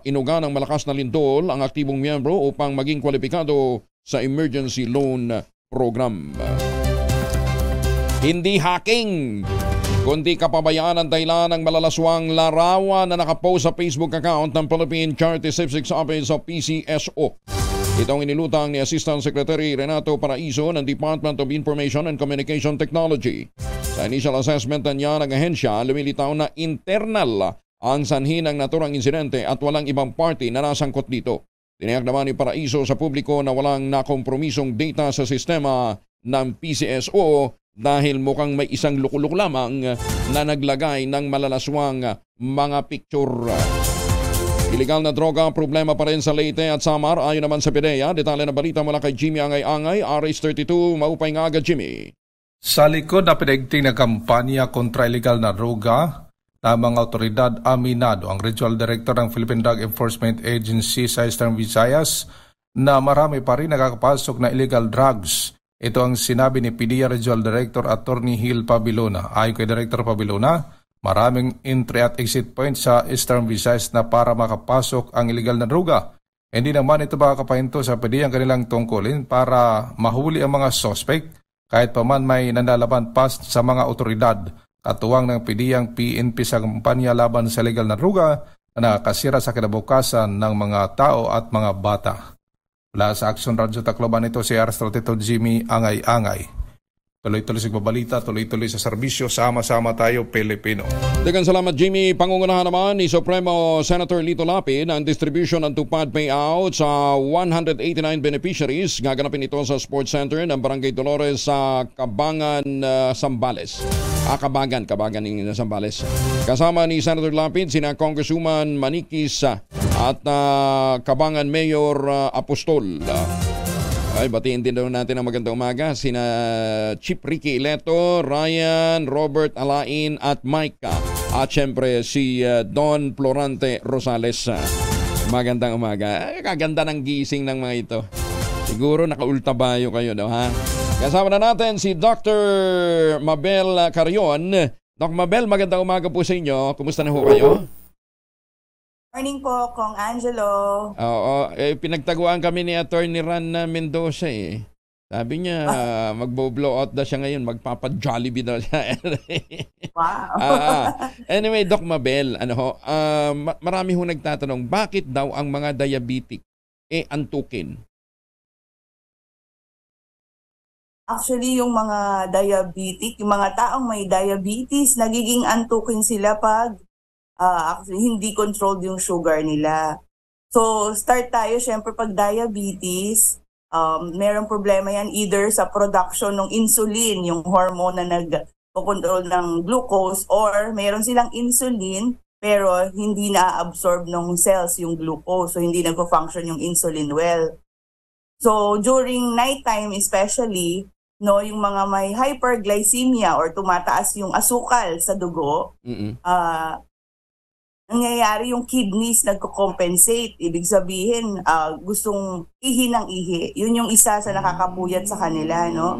inuga ng malakas na lindol ang aktibong miyembro upang maging kwalipikado sa emergency loan program. Hindi hacking, kundi kapabayaan ang dahilan ng malalaswang larawan na nakapost sa Facebook account ng Philippine Charity Statistics Office o PCSO. Ito ang inilutang ni Assistant Secretary Renato Paraiso ng Department of Information and Communication Technology. Sa initial assessment niya ng ahensya, lumilitaw na internal ang sanhi ng naturang insidente at walang ibang party na nasangkot dito. Tiniyak naman ni Paraiso sa publiko na walang nakompromisong data sa sistema ng PCSO dahil mukhang may isang lukulok lamang na naglagay ng malalaswang mga picture. Illegal na droga, problema pa rin sa Leyte at Samar ayon naman sa PDEA. Detalye na balita mula kay Jimmy Angay-Angay, RH32, maupay nga agad Jimmy. Sa likod na pinagting na kampanya kontra illegal na droga ng mga otoridad, aminado ang Regional Director ng Philippine Drug Enforcement Agency sa Eastern Visayas na marami pa rin nakakapasok na illegal drugs. Ito ang sinabi ni PDEA Regional Director Attorney Hill Pabilona. Ayon kay Director Pabilona, maraming entry at exit points sa Eastern Visayas na para makapasok ang illegal na droga. Hindi naman ito makakapahinto sa PDEA ang kanilang tungkulin para mahuli ang mga suspect kahit pa man may nandalaban pa sa mga otoridad. Katuwang ng PDEA ang PNP sa kampanya laban sa illegal na droga na nakakasira sa kinabukasan ng mga tao at mga bata. Mula sa Action Radio Tacloban, ito si RH32 Jimmy Angay-Angay. Tuloy-tuloy sa babalita, tuloy-tuloy sa serbisyo, sama-sama tayo Pilipino. Daghang salamat Jimmy. Pangungunahan naman ni Supremo Senator Lito Lapid ang distribution ng tupad payout sa 189 beneficiaries. Gaganapin ito sa Sports Center ng Barangay Dolores sa Cabangan, Zambales. Kabagan ng Zambales. Kasama ni Senator Lapid sina Congresswoman Manikis at Cabangan Mayor Apostol. Ay, batiin din daw natin ang magandang umaga sina Chief Ricky Ileto, Ryan, Robert Alain at Micah. At syempre si Don Florante Rosales. Magandang umaga. Ay, kaganda ng gising ng mga ito. Siguro nakaultabayo kayo daw, ha? Kasama na natin si Dr. Mabel Carion. Dr. Mabel, magandang umaga po sa inyo. Kumusta na ho kayo? Morning po, Kong Angelo. Oo, pinagtaguan kami ni Attorney Ran Mendoza eh. Sabi niya, magbo-blow out na siya ngayon, magpapa-Jollibee daw siya. Wow. Anyway, Doc Mabel, marami ho nagtatanong, bakit daw ang mga diabetic antukin? Actually, yung mga diabetic, yung mga taong may diabetes, nagiging antukin sila pag actually, hindi controlled yung sugar nila. So, start tayo, syempre, pag diabetes, merong problema yan either sa production ng insulin, yung hormone na nag-control ng glucose, or meron silang insulin, pero hindi na-absorb ng cells yung glucose, so hindi nag-function yung insulin well. So, during nighttime especially, no, yung mga may hyperglycemia or tumataas yung asukal sa dugo, nangyayari yung kidneys nagko-compensate. Ibig sabihin, gustong ihi ng ihi. Yun yung isa sa nakakapuyat sa kanila, no?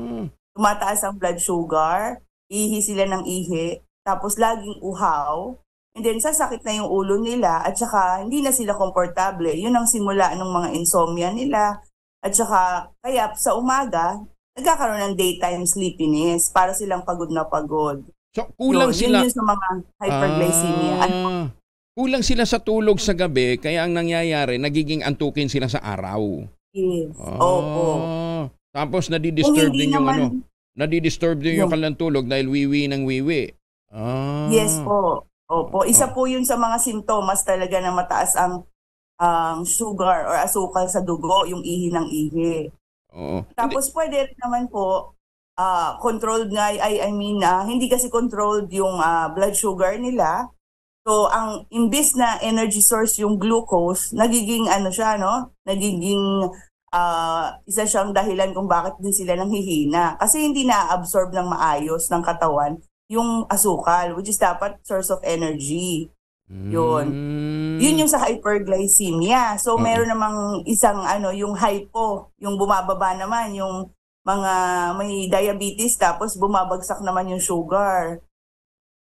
Tumataas ang blood sugar, ihi sila ng ihi, tapos laging uhaw, and then sasakit na yung ulo nila, at saka hindi na sila komportable. Yun ang simula ng mga insomnia nila. At saka, kaya sa umaga, nagkakaroon ng daytime sleepiness para silang pagod na pagod. So, kulang sila. Yun sa mga hyperglycemia. Kulang sila sa tulog sa gabi, kaya ang nangyayari, nagiging antukin sila sa araw. Yes. Opo. Tapos nadidisturb din yung nadidisturb din yung kanilang tulog dahil wiwi ng wiwi. Yes po. Opo. Isa po yun sa mga sintomas talaga na mataas ang sugar or asukal sa dugo, yung ihi ng ihi. Tapos pwede naman po, controlled nga, hindi kasi controlled yung blood sugar nila. So, ang imbis na energy source yung glucose, nagiging nagiging isa siyang dahilan kung bakit din sila nanghihina. Kasi hindi na-absorb ng maayos ng katawan yung asukal, which is dapat source of energy. Yun yung sa hyperglycemia. So, meron namang isang yung hypo, yung bumababa naman, yung mga may diabetes, tapos bumabagsak naman yung sugar.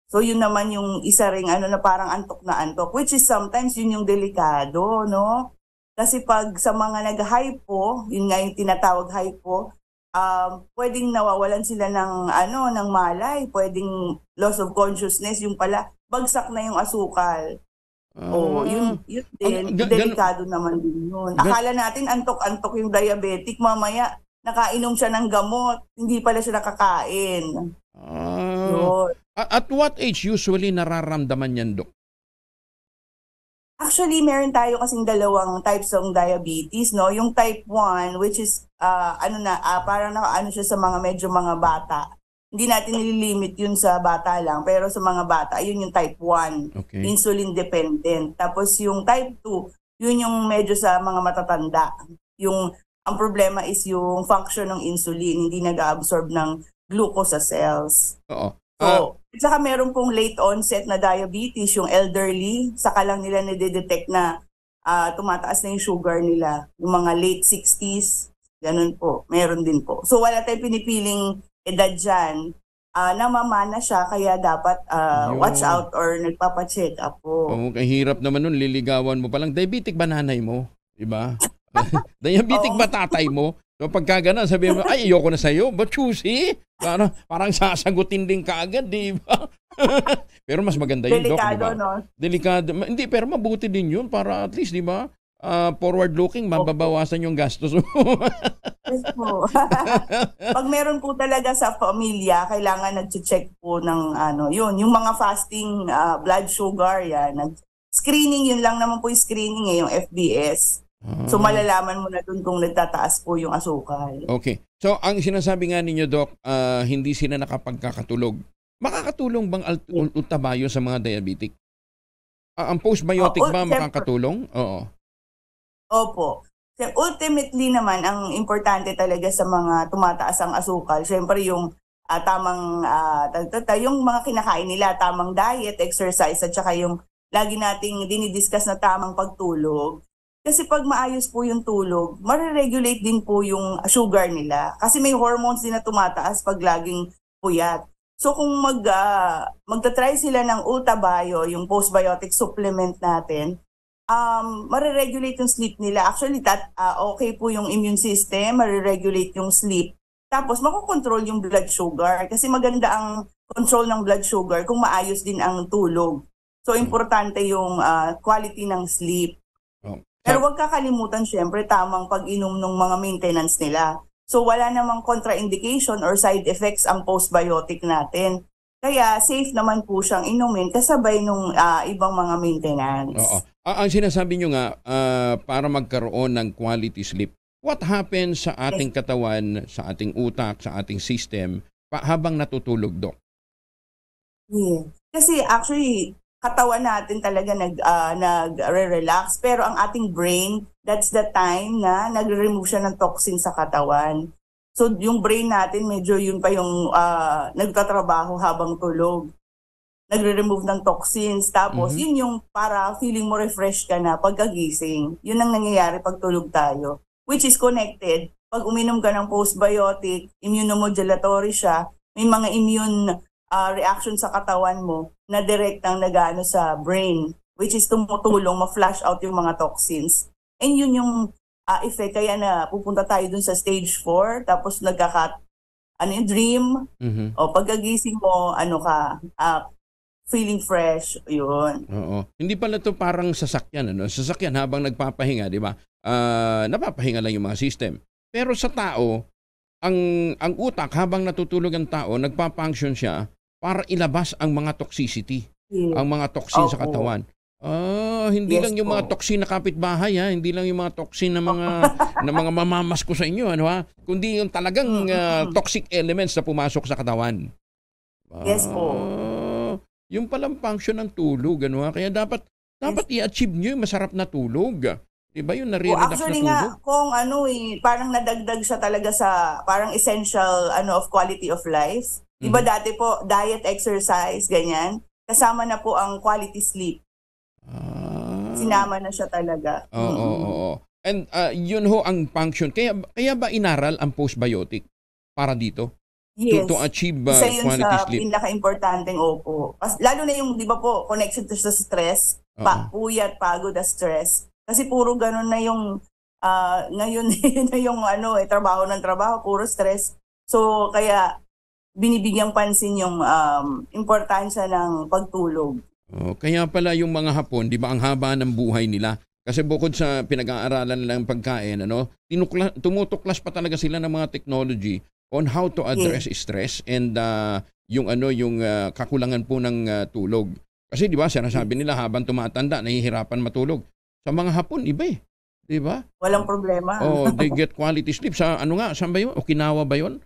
So, yun naman yung isa ring na parang antok na antok, which is sometimes yun yung delikado, no? Kasi pag sa mga nag-hypo, yun nga yung tinatawag hypo, pwedeng nawawalan sila ng malay, pwedeng loss of consciousness, yung pala, bagsak na yung asukal. Yun din, delikado naman din yun. Akala natin antok-antok yung diabetic, mamaya nakainom siya ng gamot, hindi pala siya nakakain. At what age usually nararamdaman yan, Dok? Actually, meron tayo kasing dalawang types ng diabetes, no? Yung type 1, which is, parang nakaano siya sa medyo mga bata. Hindi natin nililimit yun sa bata lang, pero sa mga bata, yun yung type 1, okay. Insulin dependent. Tapos yung type 2, yun yung medyo sa mga matatanda. Ang problema is yung function ng insulin, hindi nag-absorb ng glucose sa cells. Oo. So, at saka meron pong late onset na diabetes, yung elderly, saka lang nila nade-detect na tumataas na yung sugar nila. Yung mga late 60s, ganun po, meron din po. So, wala tayong pinipiling edad dyan. Namamana siya, kaya dapat watch out or nagpapacheck up po. Kahirap naman nun, liligawan mo palang. Diabetic ba nanay mo? Diba? Diabetic ba tatay mo? So pagka gano'n, sabihin mo, ay, ayoko na sa'yo. But choosy? Parang sasagutin din kaagad, di ba? Pero mas maganda yun, Doc, delikado, diba? No? Delikado. Hindi, pero mabuti din yun para at least, di ba? Forward-looking, mababawasan yung gastos. Yes po. Pag meron po talaga sa pamilya, kailangan nag-check po ng yung mga fasting blood sugar, yan. Screening, yun lang naman po yung screening, yung FBS. So malalaman mo na dun kung nagtataas po yung asukal. Okay. So ang sinasabi nga ninyo, Doc, hindi sila nakapagkakatulog. Makakatulong bang ultabayo sa mga diabetic? Ang postbiotic ba makakatulong? Oo. Opo. Ultimately naman, ang importante talaga sa mga tumataas ang asukal, syempre yung yung mga kinakain nila, tamang diet, exercise, at saka yung lagi nating dinidiscuss na tamang pagtulog. Kasi pag maayos po yung tulog, mariregulate din po yung sugar nila. Kasi may hormones din na tumataas pag laging puyat. So kung magta-try sila ng Ultabio, yung postbiotic supplement natin, mariregulate yung sleep nila. Actually, okay po yung immune system, mariregulate yung sleep. Tapos makokontrol yung blood sugar. Kasi maganda ang control ng blood sugar kung maayos din ang tulog. So importante yung quality ng sleep. Pero huwag kakalimutan, syempre, tamang pag-inom ng mga maintenance nila. So wala namang contraindication or side effects ang postbiotic natin. Kaya safe naman po siyang inumin kasabay nung ibang mga maintenance. Oo. Ang sinasabi nyo nga, para magkaroon ng quality sleep, what happens sa ating katawan, sa ating utak, sa ating system, habang natutulog, Doc? Yeah. Kasi actually, katawan natin talaga nag-relax. Pero ang ating brain, that's the time na nag-remove siya ng toxin sa katawan. So yung brain natin, medyo yun pa yung nagtatrabaho habang tulog. Nagre-remove ng toxins. Tapos yun yung para feeling mo refresh ka na pagkagising. Yun ang nangyayari pag tulog tayo. Which is connected. Pag uminom ka ng postbiotic, immunomodulatory siya, may mga immune reaction sa katawan mo na direktang nagano sa brain, which is tumutulong ma-flush out yung mga toxins. And yun yung effect, kaya na pupunta tayo dun sa stage 4, tapos dream, o pagkagising mo, feeling fresh, yun. Oo. Hindi pala to parang sasakyan, Sasakyan habang nagpapahinga, di ba? Napapahinga lang yung mga system. Pero sa tao, ang utak, habang natutulog ang tao, nagpa-function siya para ilabas ang mga toxicity, ang mga toxin sa katawan. Hindi lang yung mga toxin na kapitbahay, hindi lang yung mga toxin na mga mamamas ko sa inyo, kundi yung talagang toxic elements na pumasok sa katawan. Yes po. Yung palang function ng tulog, kaya dapat i-achieve nyo yung masarap na tulog. Diba yung nare-relax na tulog? Actually nga, kung parang nadagdag siya talaga sa parang essential of quality of life. Diba dati po, diet, exercise, ganyan. Kasama na po ang quality sleep. Sinama na siya talaga. Oo. And yun ho ang function. Kaya ba inaral ang postbiotic para dito? Yes. To achieve isa yun quality sa sleep. Pinaka-importanteng lalo na yung, di ba po, connection to sa stress, puyat, pagod, stress. Kasi puro ganun na yung, ngayon na yung trabaho ng trabaho, puro stress. So, kaya binibigyang pansin yung importansya ng pagtulog. Kaya pala yung mga Hapon, di ba, ang haba ng buhay nila. Kasi bukod sa pinag-aaralan lang pagkain, tumutuklas pa talaga sila ng mga technology on how to address stress and yung kakulangan po ng tulog. Kasi di ba, sinasabi nila habang tumatanda, nahihirapan matulog. Sa mga Hapon, iba eh. Di ba? Walang problema. They get quality sleep. Saan ba yun? Okinawa ba yun?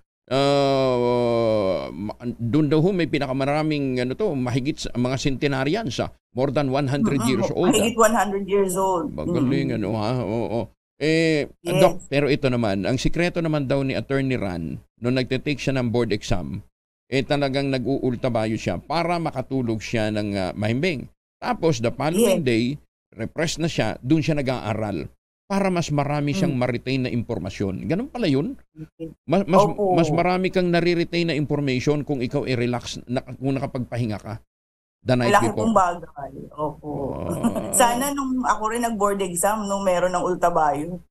Doon daw may pinakamaraming mahigit mga centenarians, more than 100 years old. Mahigit 100 years old. Magaling, Oo. Yes. Doc, pero ito naman, ang sikreto naman daw ni Attorney Ran, nung nagte-take siya ng board exam, talagang nag-uultabayo siya para makatulog siya ng mahimbing. Tapos, the following day, repressed na siya, doon siya nag-aaral para mas marami siyang ma-retain na impormasyon. Ganun pala yun. Mas marami kang nare-retain na information kung ikaw relax, kung nakapagpahinga ka the night Malaki before. Pong bagay. Opo. Sana nung ako rin nag-board exam, nung meron ng ultabayo.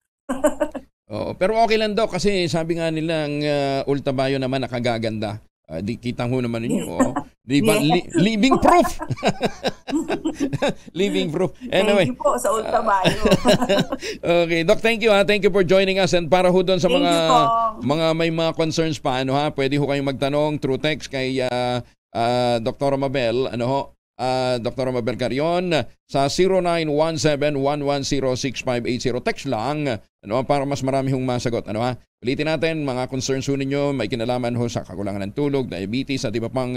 Pero okay lang daw kasi sabi nga nila ang ultabayo naman nakagaganda. Di kita ho naman ninyo. Di ba? Living proof. Living proof. Anyway. Thank you po sa ultabayo. Okay, Doc, thank you ha. Thank you for joining us, and para ho doon sa mga may mga concerns pa, pwede ho kayong magtanong through text kay Dr. Mabel, Dr. Mabel Carion sa 0917-110-6580. Text lang para mas marami hong masagot. Ulitin natin, mga concerns ho ninyo, may kinalaman ho sa kakulangan ng tulog, diabetes at iba pang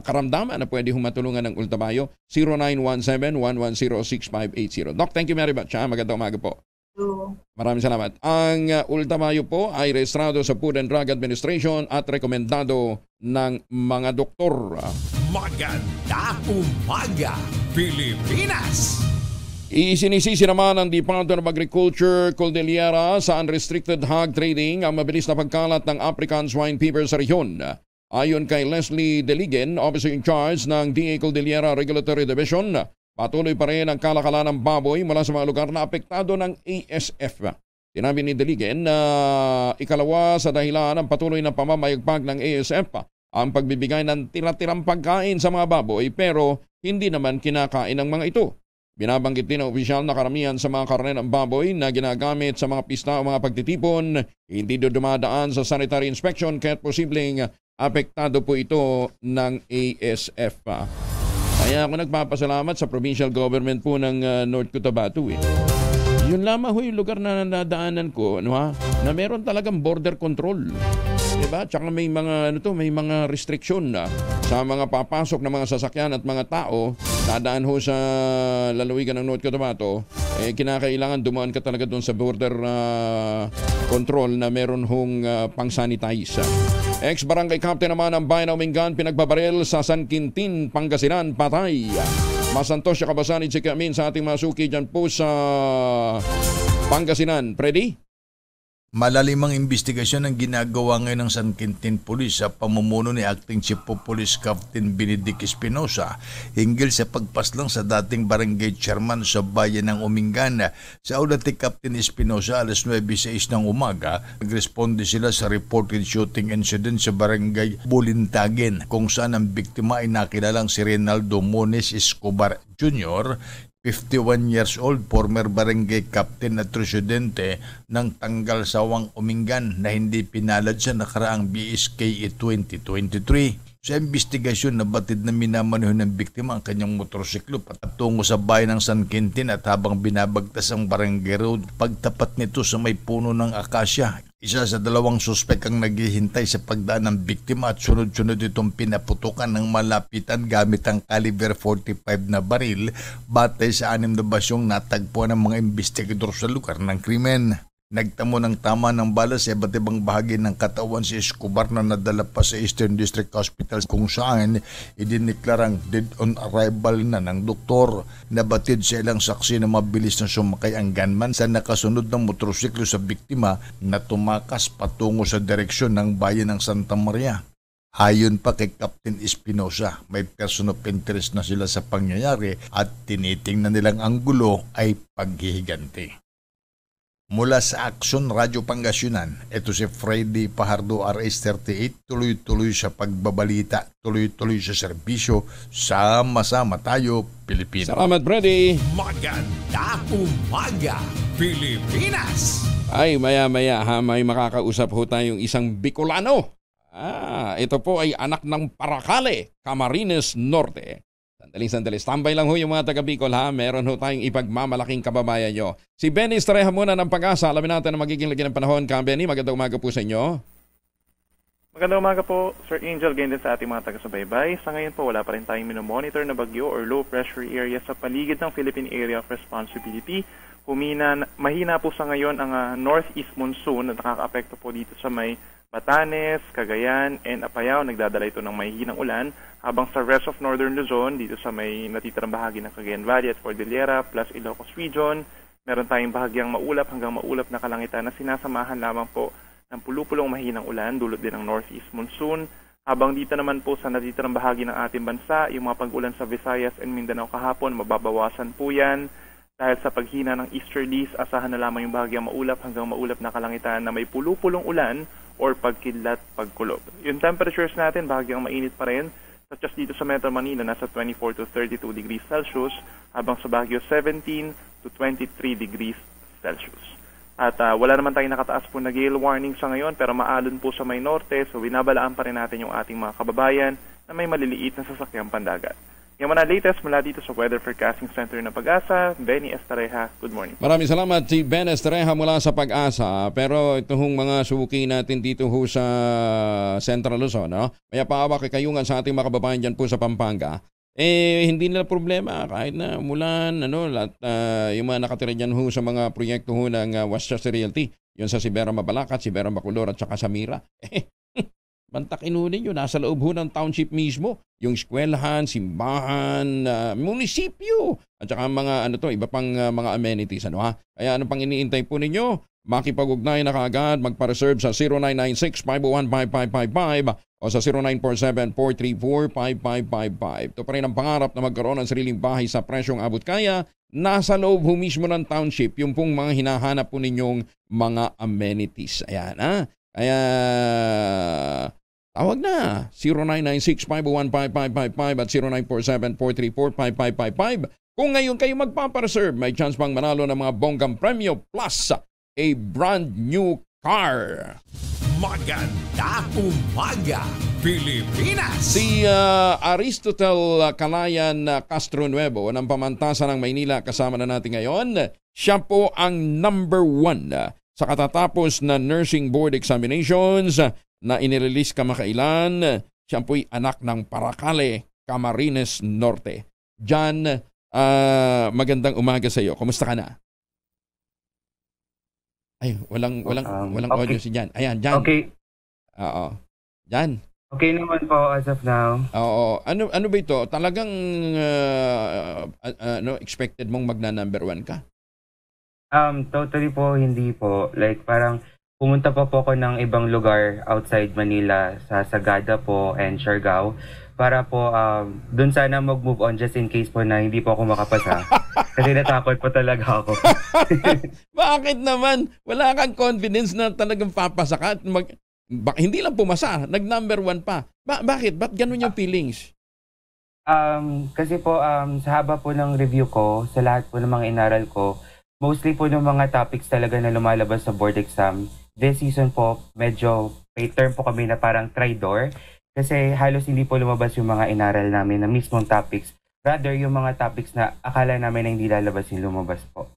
karamdaman na pwede hong matulungan ng ultabayo. 0917-110-6580. Doc, thank you very much. Magandang umaga po. Maraming salamat. Ang ultabayo po ay rehistrado sa Food and Drug Administration at rekomendado ng mga doktor. Maganda umaga, Pilipinas! Isinisisi naman ng Department of Agriculture, Cordillera sa unrestricted hog trading ang mabilis na pagkalat ng African swine fever sa rehiyon. Ayon kay Leslie Deligen, Officer in Charge ng DA Cordillera Regulatory Division, patuloy pa rin ang kalakalan ng baboy mula sa mga lugar na apektado ng ASF. Tinabi ni Deligen na ikalawa sa dahilan ng patuloy na pamamayagpag ng ASF ang pagbibigay ng tira-tirang pagkain sa mga baboy pero hindi naman kinakain ng mga ito. Binabanggit din ng opisyal na karamihan sa mga karne ng baboy na ginagamit sa mga pista o mga pagtitipon hindi dumadaan sa sanitary inspection kaya't posibleng apektado po ito ng ASF. Kaya ako nagpapasalamat sa provincial government po ng North Cotabato. Yun lamang yung lugar na nadaanan ko na meron talagang border control. Diba? Tsaka may mga may mga restriction sa mga papasok na mga sasakyan at mga tao dadaan ho sa lalawigan ng North Cotabato. Kinakailangan dumaan ka talaga doon sa border control na meron hong pang-sanitize. Ex-barangay captain naman ng bayan ng Umingan pinagbabaril sa San Quintin, Pangasinan, patay. Masantos siya kabasanid si Kamin sa ating masuki dyan po sa Pangasinan. Freddy? Malalimang investigasyon ang ginagawa ngayon ng San Quintin Police sa pamumuno ni Acting Chief of Police Captain Benedict Espinosa hinggil sa pagpaslang sa dating barangay chairman sa bayan ng Umingan. Sa ulat ni Captain Espinosa, alas 9:06 ng umaga, nagresponde sila sa reported shooting incident sa barangay Bulintagen kung saan ang biktima ay nakilalang si Reynaldo Moniz Escobar Jr., 51 years old, former barangay captain at residente ng Tanggal Sawang Umingan na hindi pinalad sa nakaraang BSKE 2023. Sa investigasyon, nabatid na minamaneho ng biktima ang kanyang motorsiklo patungo sa bayan ng San Quintin at habang binabagtas ang barangay road, pagtapat nito sa may puno ng akasya. Isa sa dalawang suspek ang naghihintay sa pagdaan ng biktima at sunod-sunod itong pinaputukan ng malapitan gamit ang caliber 45 na baril batay sa 6 na basyong natagpuan ng mga investigador sa lugar ng krimen. Nagtamo ng tama ng bala sa iba't ibang bahagi ng katawan si Escobar na nadala pa sa Eastern District Hospital kung saan idineklarang dead on arrival na ng doktor. Nabatid sa ilang saksi na mabilis na sumakay ang gunman sa nakasunod ng motorsiklo sa biktima na tumakas patungo sa direksyon ng bayan ng Santa Maria. Ayon pa kay Captain Espinosa, may person of interest na sila sa pangyayari at tinitingnan nilang ang gulo ay paghihiganti. mula sa Action Radio Pangasinan. Ito si Freddy Pajardo, RS38, tuloy-tuloy sa pagbabalita, tuloy-tuloy sa serbisyo, sama-sama tayo, Pilipinas. Salamat, Freddy. Maganda umaga, Pilipinas. Ay, maya-maya may makakausap ho tayong isang Bicolano. Ito po ay anak ng Paracale, Camarines Norte. Sandali. Standby lang ho yung mga taga Bicol ha. Meron ho tayong ipagmamalaking kababayan nyo. Si Benny Estreja muna ng Pag-asa. Alamin natin ang magiging lagi ng panahon. Benny, magandang umaga po sa inyo. Magandang umaga po, Sir Angel. Ganyan din sa ating mga taga-subaybay. Sa ngayon po, wala pa rin tayong minomonitor na bagyo or low pressure area sa paligid ng Philippine Area of Responsibility. Mahina po sa ngayon ang northeast monsoon na nakaka-apekto po dito sa may Batanes, Cagayan, and Apayao. Nagdadala ito ng mahihinang ulan. Habang sa rest of Northern Luzon, dito sa may natitirang bahagi ng Cagayan Valley at Cordillera plus Ilocos Region, meron tayong bahagyang maulap hanggang maulap na kalangitan na sinasamahan lamang po ng pulupulong mahinang ulan dulot din ng northeast monsoon. Habang dito naman po sa natitirang bahagi ng ating bansa, yung mga pag-ulan sa Visayas and Mindanao kahapon, mababawasan po yan. Dahil sa paghina ng easterlies, asahan na lamang yung bahagyang maulap hanggang maulap na kalangitan na may pulupulong ulan or pagkidlat, pagkulob. Yung temperatures natin, bahagyang mainit pa rin. Such as dito sa Metro Manila, nasa 24 to 32 degrees Celsius, habang sa Baguio, 17 to 23 degrees Celsius. At wala naman tayong nakataas po na gale warning sa ngayon, pero maalon po sa may norte, so binabalaan pa rin natin yung ating mga kababayan na may maliliit na sasakyang pandagat. Yung mga latest mula dito sa Weather Forecasting Center ng Pag-asa, Benny Estreja, good morning. Maraming salamat si Ben Estreja mula sa Pag-asa. Pero ito hong mga suki natin dito ho sa Central Luzon, no? May paawa kayungan sa ating mga kababayan dyan po sa Pampanga. Hindi nila problema kahit na mulan, at yung mga nakatira dyan ho sa mga proyekto ho ng Westchester Realty. Yun sa Sibera Mabalacat, Sibera Bacolor at saka sa Mira. Bantakin ho ninyo, nasa loob ho ng township mismo. Yung eskwelahan, simbahan, munisipyo, at saka mga iba pang mga amenities. Kaya ano pang iniintay po ninyo? Makipag-ugnayan na kaagad, magpa-reserve sa 0996-501-5555 o sa 0947-434-5555. Ito pa rin ang pangarap na magkaroon ng sariling bahay sa presyong abot kaya. Nasa loob ho mismo ng township, yung pong mga hinahanap po ninyong mga amenities. Ayan, Kaya tawag na 0996-501-5555 at 0947-434-5555. Kung ngayon kayo magpapareserve, may chance pang manalo ng mga bonggang premyo plus a brand new car. Maganda umaga, Pilipinas! Si Aristotle Calayan Castro Nuevo ng Pamantasan ng Maynila kasama na natin ngayon. Siya po ang number 1 sa katatapos na nursing board examinations na inirelease kamakailan. Siya po'y anak ng Paracale, Camarines Norte. Jan, magandang umaga sa iyo. Kumusta ka na? Ay, walang okay. Audio si Jan. Ayan, Jan. Okay. Oo. Jan. Okay naman po as of now. Oo. Ano ba ito? Talagang expected mong magna-number 1 ka? Totally po, hindi po. Like, parang pumunta pa po ako ng ibang lugar outside Manila, sa Sagada po and Siargao, para po dun sana mag-move on just in case po na hindi po ako makapasa. Kasi natakot po talaga ako. Bakit naman? Wala kang confidence na talagang papasa ka? Hindi lang pumasa, nag-number 1 pa. Bakit? Ba't ganun yung feelings? Kasi po, sa haba po ng review ko, sa lahat po ng mga inaral ko, mostly po ng mga topics talaga na lumalabas sa board exam. This season po, medyo may term po kami na parang try-door. Kasi halos hindi po lumabas yung mga inaral namin na mismong topics. Rather, yung mga topics na akala namin na hindi lalabas yung lumabas po.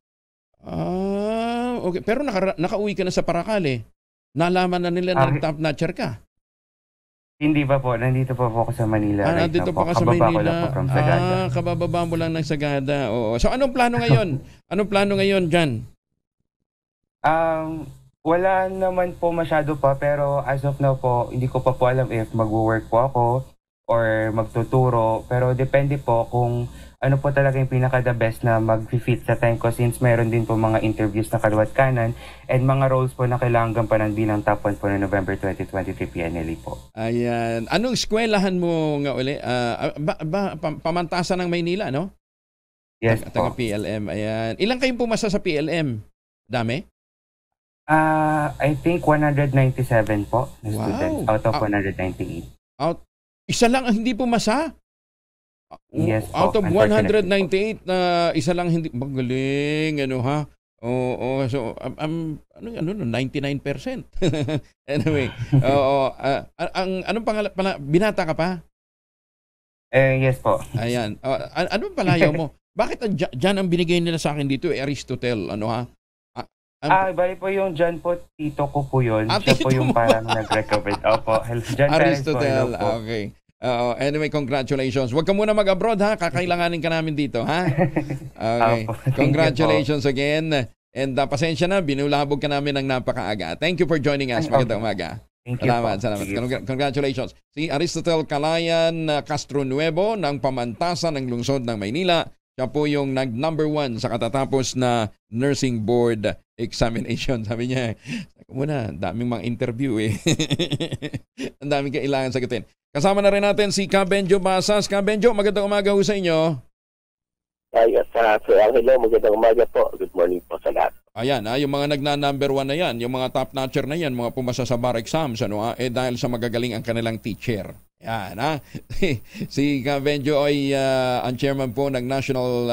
Okay. Pero nakauwi ka na sa Paracale. Nalaman na nila na top notcher ka. Hindi pa po. Nandito po ako sa Manila. Nandito pa ka sa Manila. Kabababa mo lang ng Sagada. Oo. So, anong plano ngayon? Anong plano ngayon, Jan? Wala naman po masyado pa, pero as of now po, hindi ko pa po alam if mag-work po ako or magtuturo. Pero depende po kung ano po talaga yung pinaka-the best na mag-fit sa time ko, since meron din po mga interviews na kaliwat kanan and mga roles po na kailangan gampanan bilang top 1 po na November 2023 PNLE po. Ayan. Anong eskwelahan mo nga uli? Pamantasan ng Maynila, no? Yes Taga PLM. Ayan. Ilang kayong pumasa sa PLM? Dami? I think 197 po na students out of 198. Isa lang ang hindi pumasa? Yes po. Out of 198 na isa lang hindi. Magaling, ano ha? Oo, so ano 99%. Anyway, anong pangalan binata ka pa? Yes po. Ayan. Anong palayaw mo? Bakit dyan ang binigay nila sa akin dito Aristotle, ano ha? Bali po yung John po, tito ko po yun. Siya po yung parang nag-recommend. Opo, John Aristotle, po. okay. Anyway, congratulations. Huwag ka muna mag-abroad ha, kakailanganin ka namin dito ha. Okay. Congratulations again. And pasensya na, binulabog ka namin ng napakaaga. Thank you for joining us. Magandang umaga. Salamat. Congratulations. Si Aristotle Calayan Castro Nuevo ng Pamantasan ng Lungsod ng Maynila. Siya po yung nag-number 1 sa katatapos na nursing board examination. Sabi niya, muna, daming mga interview eh. Ang daming kailangan sagutin. Kasama na rin natin si Kabenjo Basas. Kabenjo, magandang umaga ho sa inyo. Sir Angelo, magandang umaga po. Good morning po sa lahat. Ayan, yung mga nagna-number 1 na yan, yung mga top-notcher na yan, mga pumasa sa bar exams, dahil sa magagaling ang kanilang teacher. Yan, ha? Si Kabenjo ay ang chairman po ng National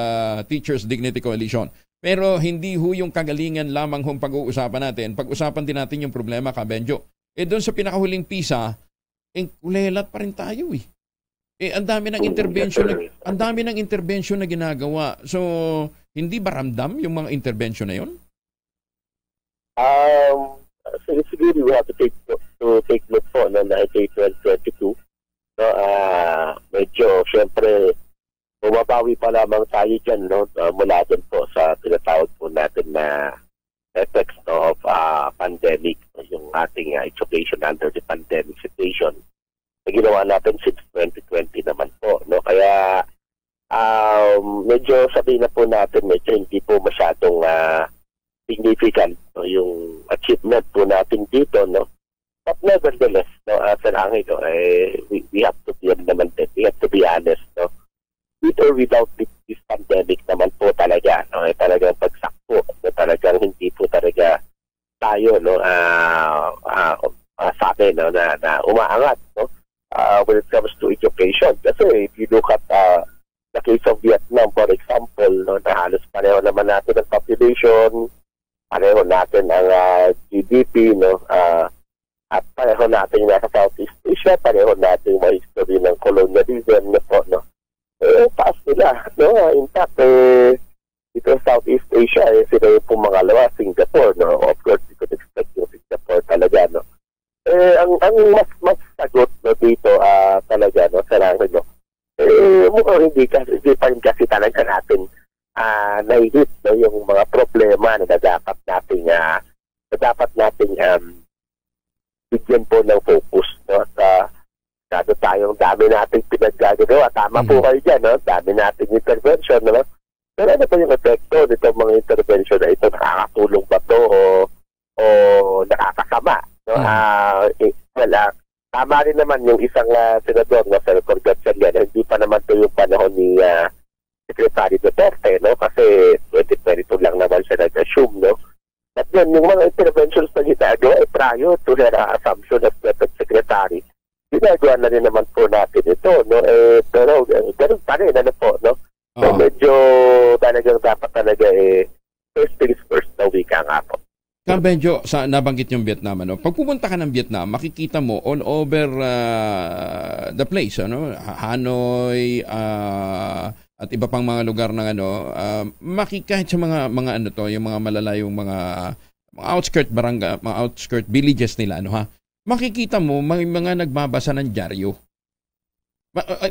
Teachers Dignity Coalition. Pero hindi ho yung kagalingan lamang hong pag-uusapan natin. Pag-usapan din natin yung problema, Kabenjo. Doon sa pinakahuling PISA, kulelat pa rin tayo eh. Ang dami ng intervention na ginagawa. So, hindi ba ramdam yung mga intervention na yun? Siguro we have to take note po na 2022. No, medyo syempre bumabawi pa lamang tayo dyan, no, mula din po sa tinatawag po natin na effects of pandemic, yung ating education under the pandemic situation na ginawa natin since 2020 naman po, no. Kaya medyo sabihin na po natin medyo hindi po masyadong significant, no, yung achievement po natin dito, no. But nevertheless, no, Sir Angelo, we have to be honest, no. With or without this pandemic naman po talaga, no, talagang pagsakpo, no, talagang hindi po talaga tayo, no, sa akin, no, na umaangat, no, when it comes to education. Kasi if you look at the case of Vietnam, for example, no, na halos pareho naman natin ang population, pareho natin ang GDP, no, at pareho natin nasa Southeast Asia, pareho natin mga history ng colonialism, no. Taas nila, no. In fact, dito sa Southeast Asia, sila yung pumangalawa, Singapore, no. Of course, you could expect yung Singapore talaga, no. Ang mas sagot, no, dito talaga, no, sa langit, no. Mukhang hindi pa rin kasi talaga natin nahihit, no, yung mga problema na dapat nating bigyan po ng focus, no, at tayong dami nating pinaggagawa. Tama po kayo dyan, no? Dami nating intervention, no? Pero ano po yung epekto nito mga intervention na ito? Nakakatulong ba to o nakakasama, no? Tama rin naman yung isang senador na Senator Gatchalian, hindi pa naman to yung panahon ni Secretary Duterte, no? Kasi 2022 lang naman siya nag-assume, no? At yun, yung mga interventions na ginagawa prior to her assumption as Secretary, ginagawa na rin naman po natin ito, no? Pero ganun pa rin, ano po, no? So medyo talagang dapat talaga first things first na wika nga po. Kabenjo, nabanggit yung Vietnam, ano? Pag pumunta ka ng Vietnam, makikita mo all over the place, ano? Hanoi, at iba pang mga lugar ng kahit sa mga ano to, yung mga malalayong mga outskirt barangay, mga outskirt villages nila, ano ha? Makikita mo may mga nagbabasa ng dyaryo.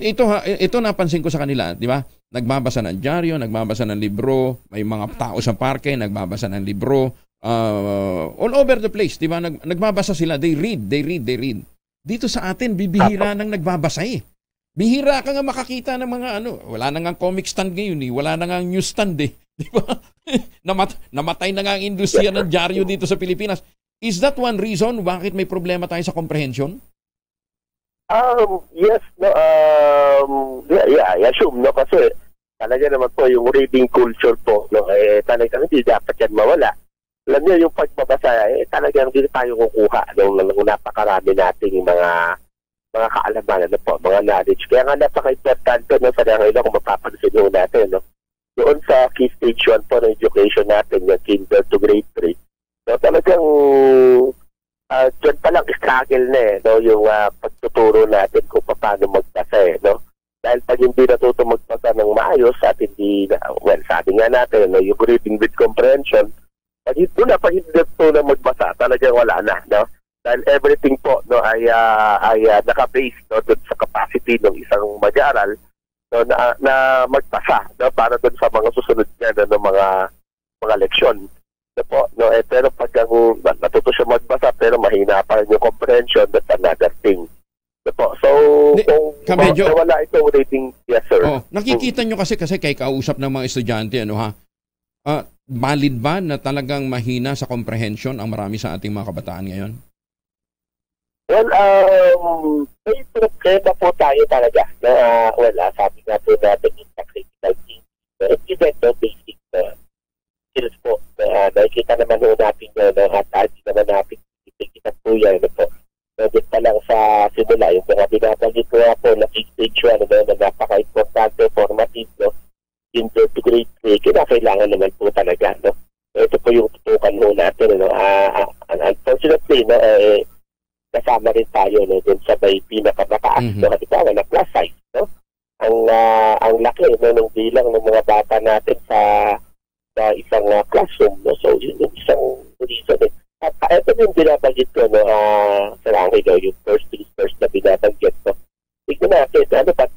Ito napansin ko sa kanila, di ba? Nagbabasa ng dyaryo, nagbabasa ng libro, may mga tao sa parke nagbabasa ng libro, all over the place, di ba? Nagbabasa sila, they read. Dito sa atin bibihira nang nagbabasa eh. Bihira ka nga makakita ng mga wala na nga comic stand ngayon wala na nga news stand eh. Di ba? Namatay na nga ang industriya ng dyaryo dito sa Pilipinas. Is that one reason bakit may problema tayo sa comprehension? Yes, no. I assume, no, kasi talaga naman po yung reading culture po, no, talagang hindi dapat yan mawala. alam niyo, yung pagbabasa, talagang hindi tayo kukuha ng napakarami nating mga kaalaman, mga knowledge. Kaya nga napaka-importante sa dahil kung mapapansin nyo natin, doon sa key stage 1 po ng education natin, yung kinder to grade 3, talagang dyan palang struggle na yung pagtuturo natin kung paano magbasa Dahil pag hindi natuto magbasa ng maayos at hindi, sabi nga natin, yung reading with comprehension, pag hindi natuto magbasa, talagang wala na. Dahil everything po ay naka-base doon sa capacity ng isang mag-aaral na magbasa para doon sa mga susunod niya ng mga leksyon. Pero pag natuto siya magbasa pero mahina pa rin yung comprehension, that's another thing. So, kung wala itong reading, yes sir. Nakikita nyo kasi kay kausap ng mga estudyante, valid ba na talagang mahina sa comprehension ang marami sa ating mga kabataan ngayon? Well, may problema po tayo talaga. Sabi nga po natin yung critical thinking. Basic skills po. Nakikita naman po natin yun at hindi naman natin kita po yan po. Doon pa lang sa simula, yung mga binabanggit ko po na stage 1 na napaka-importante, formative, kinder to grade 3, kailangan naman po talaga. Ito po yung tutukan mo natin. Unfortunately, kasama rin tayo dun sa may pinakamataas halimbawa na class size. Ang laki ng bilang ng mga bata natin sa isang classroom. So, yun yung isang reason. At ito yung binabanggit ko, sa Angelo, yung first things first na binabanggit ko. Tignan natin, pag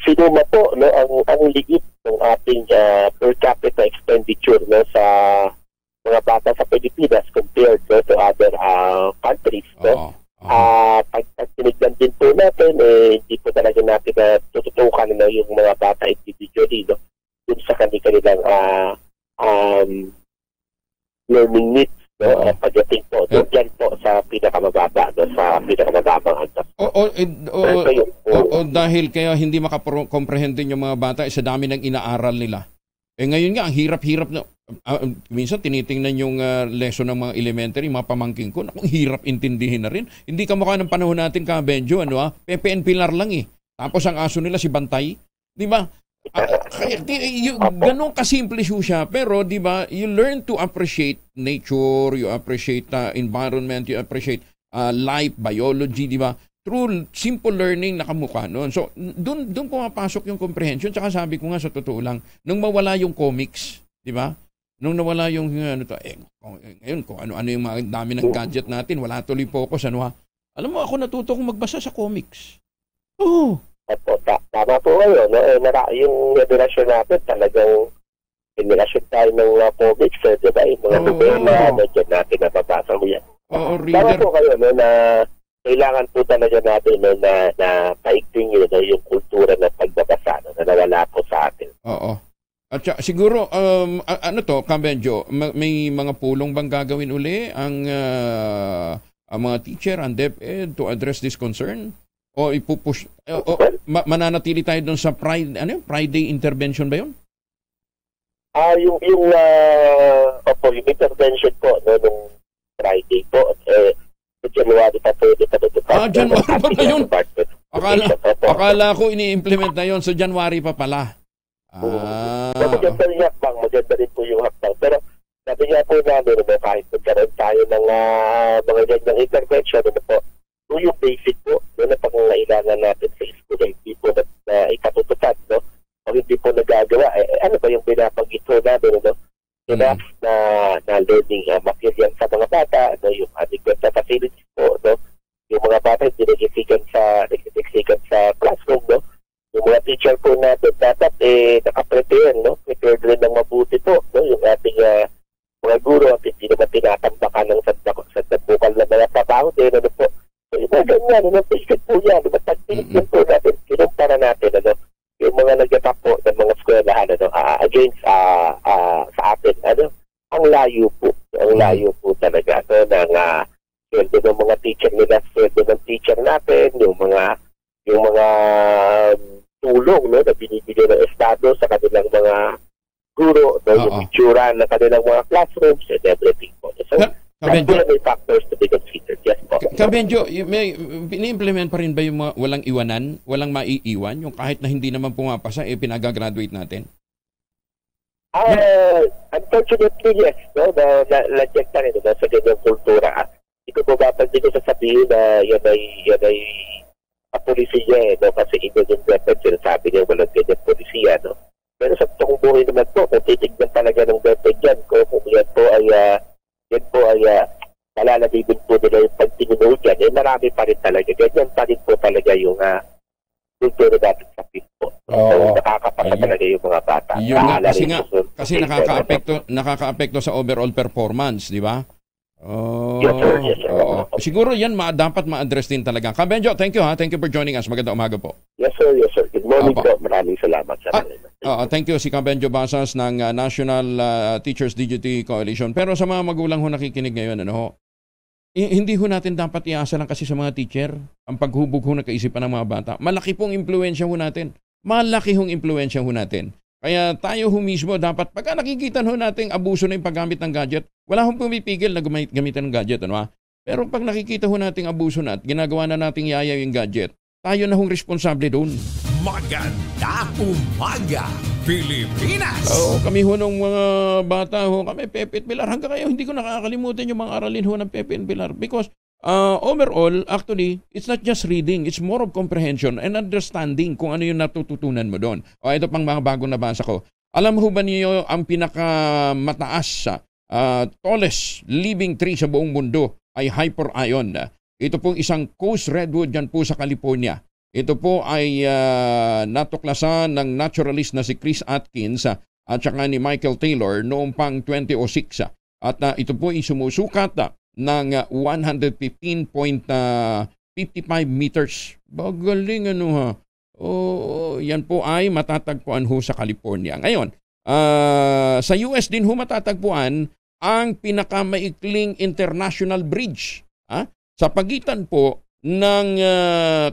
sinuma po, ang liit ng ating per capita expenditure sa mga bata sa Pilipinas compared to other countries. Pag tinignan din po natin, hindi po talaga natin tututukan yung mga bata individually dun sa kanilang learning needs. Pagdating po, dyan po sa pinakamababa, sa pinakamababang hanggang. Dahil kaya hindi makakomprehendin yung mga bata sa dami ng inaaral nila. Ngayon nga, ang hirap-hirap na. Minsan tinitingnan yung lesson ng mga elementary, mga pamangking ko, ang hirap intindihin na rin. Hindi kamukha ng panahon natin, Benjo, Pepe and Pilar lang Tapos ang aso nila si Bantay, di ba? Ganun kasimple siya, pero di ba, you learn to appreciate nature, you appreciate environment, you appreciate life, biology, di ba? Through simple learning na kamukha noon. So, doon pumapasok yung comprehension. Tsaka sabi ko nga sa totoo lang, nung mawala yung comics, di ba? Nung nawala yung ngayon kung ano yung mga dami ng gadget natin, wala tuloy focus, Alam mo, ako natuto kong magbasa sa comics. Tama po ngayon. Yung generasyon natin, talagang generasyon tayo ng comics, di ba? Yung mga novela, medyo natin nababasa mo yan. Tama po kayo, na kailangan po talaga natin na paigting yung kultura ng pagbabasa na nawala po sa atin. At siguro, Benjo, may mga pulong bang gagawin uli ang mga teacher, ang DepEd to address this concern? O ipupush, mananatili tayo doon sa Friday intervention ba yun? Yung intervention po, nung Friday po, January pa pwede pa dito. January pa ba yun? Akala ko ini-implement na yun, so January pa pala. Maganda rin hakbang, maganda rin po yung hakbang. Pero sabi nga po namin, kahit magkaroon tayo ng mga ganyang intervention, yung basic po, na pangangailangan natin sa school, hindi po na ikatutupad, o hindi po nagagawa. Ano ba yung pinapanggit po namin, enough na learning material sa mga bata, yung adequate na facilities po, yung mga bata hindi nagsiksikan sa classroom, yung mga teacher po natin dapat nakaprepare, prepared rin ng mabuti po, yung ating mga guro at hindi naman tinatambakan ng sandabukal na mga trabaho din, po. So, yung mga ganyan, basic po yan, pagpilitin po natin, kinumpara natin, yung mga nagtatap po ng mga eskwelahan against sa atin, ang layo po talaga ng sweldo ng mga teacher nila, sweldo ng teacher natin, yung mga tulong na binibigay ng Estado sa kanilang mga guro, yung itsura ng kanilang mga classrooms and everything po. So, that's one of the factors to be considered. Yes po. Kabenjo, may ini-implement pa rin ba yung mga walang iwanan, walang maiiwan, yung kahit na hindi naman pumapasa, pinag-graduate natin? Unfortunately, yes. No? Na-check na rin sa ganyang kultura. Hindi ko sasabihin na yan ay polisiya no? Kasi yung weapon, sinasabi niya walang ganyang polisiya. No? Pero sa toong buhay naman po, kung titignan talaga ng weapon yan, kung yan po ay malalabibin po nila yung pagtinunod yan, marami pa rin talaga. Ganyan pa rin po talaga yung kultura natin sa PIP po. So, nakakapasa talaga yung mga bata. Kasi nakaka-apekto sa overall performance, di ba? Yes, sir. Yes, sir. Siguro yan dapat ma-address din talaga. Kabenjo, thank you ha. Thank you for joining us. Magandang umaga po. Yes, sir. Yes, sir. Good morning po. Maraming salamat sa thank you si Kabenjo Basas ng National Teachers DGT Coalition. Pero sa mga magulang ho nakikinig ngayon, hindi ho natin dapat iasa lang kasi sa mga teacher ang paghubog ho ng kaisipan ng mga bata. Malaki pong impluwensya ho natin. Malaki hong impluwensya ho natin. Kaya tayo ho mismo dapat, pagka nakikita ho natin abuso na yung paggamit ng gadget, wala hong pumipigil na gamitan ng gadget. Pero pag nakikita ho natin abuso na at ginagawa na nating yaya yung gadget, tayo na hong responsable doon. Maganda umaga, Pilipinas! Kami ho nung mga bata ho, kami Pepe at Pilar. Hanggang kayo, hindi ko nakakalimutan yung mga aralin ho ng Pepe at Pilar. Because overall, actually, it's not just reading. It's more of comprehension and understanding kung ano yung natututunan mo doon. Ito pang mga bagong nabasa ko. Alam ho ba niyo ang pinakamataas, tallest living tree sa buong mundo ay Hyperion. Ito pong isang coast redwood dyan po sa California. Ito po ay natuklasan ng naturalist na si Chris Atkins at saka ni Michael Taylor noong pang 2006. At ito po ay sumusukat ng 115.55 meters. Bagaling yan po ay matatagpuan ho sa California. Ngayon, sa US din ho matatagpuan ang pinakamaikling international bridge. Sa pagitan po ng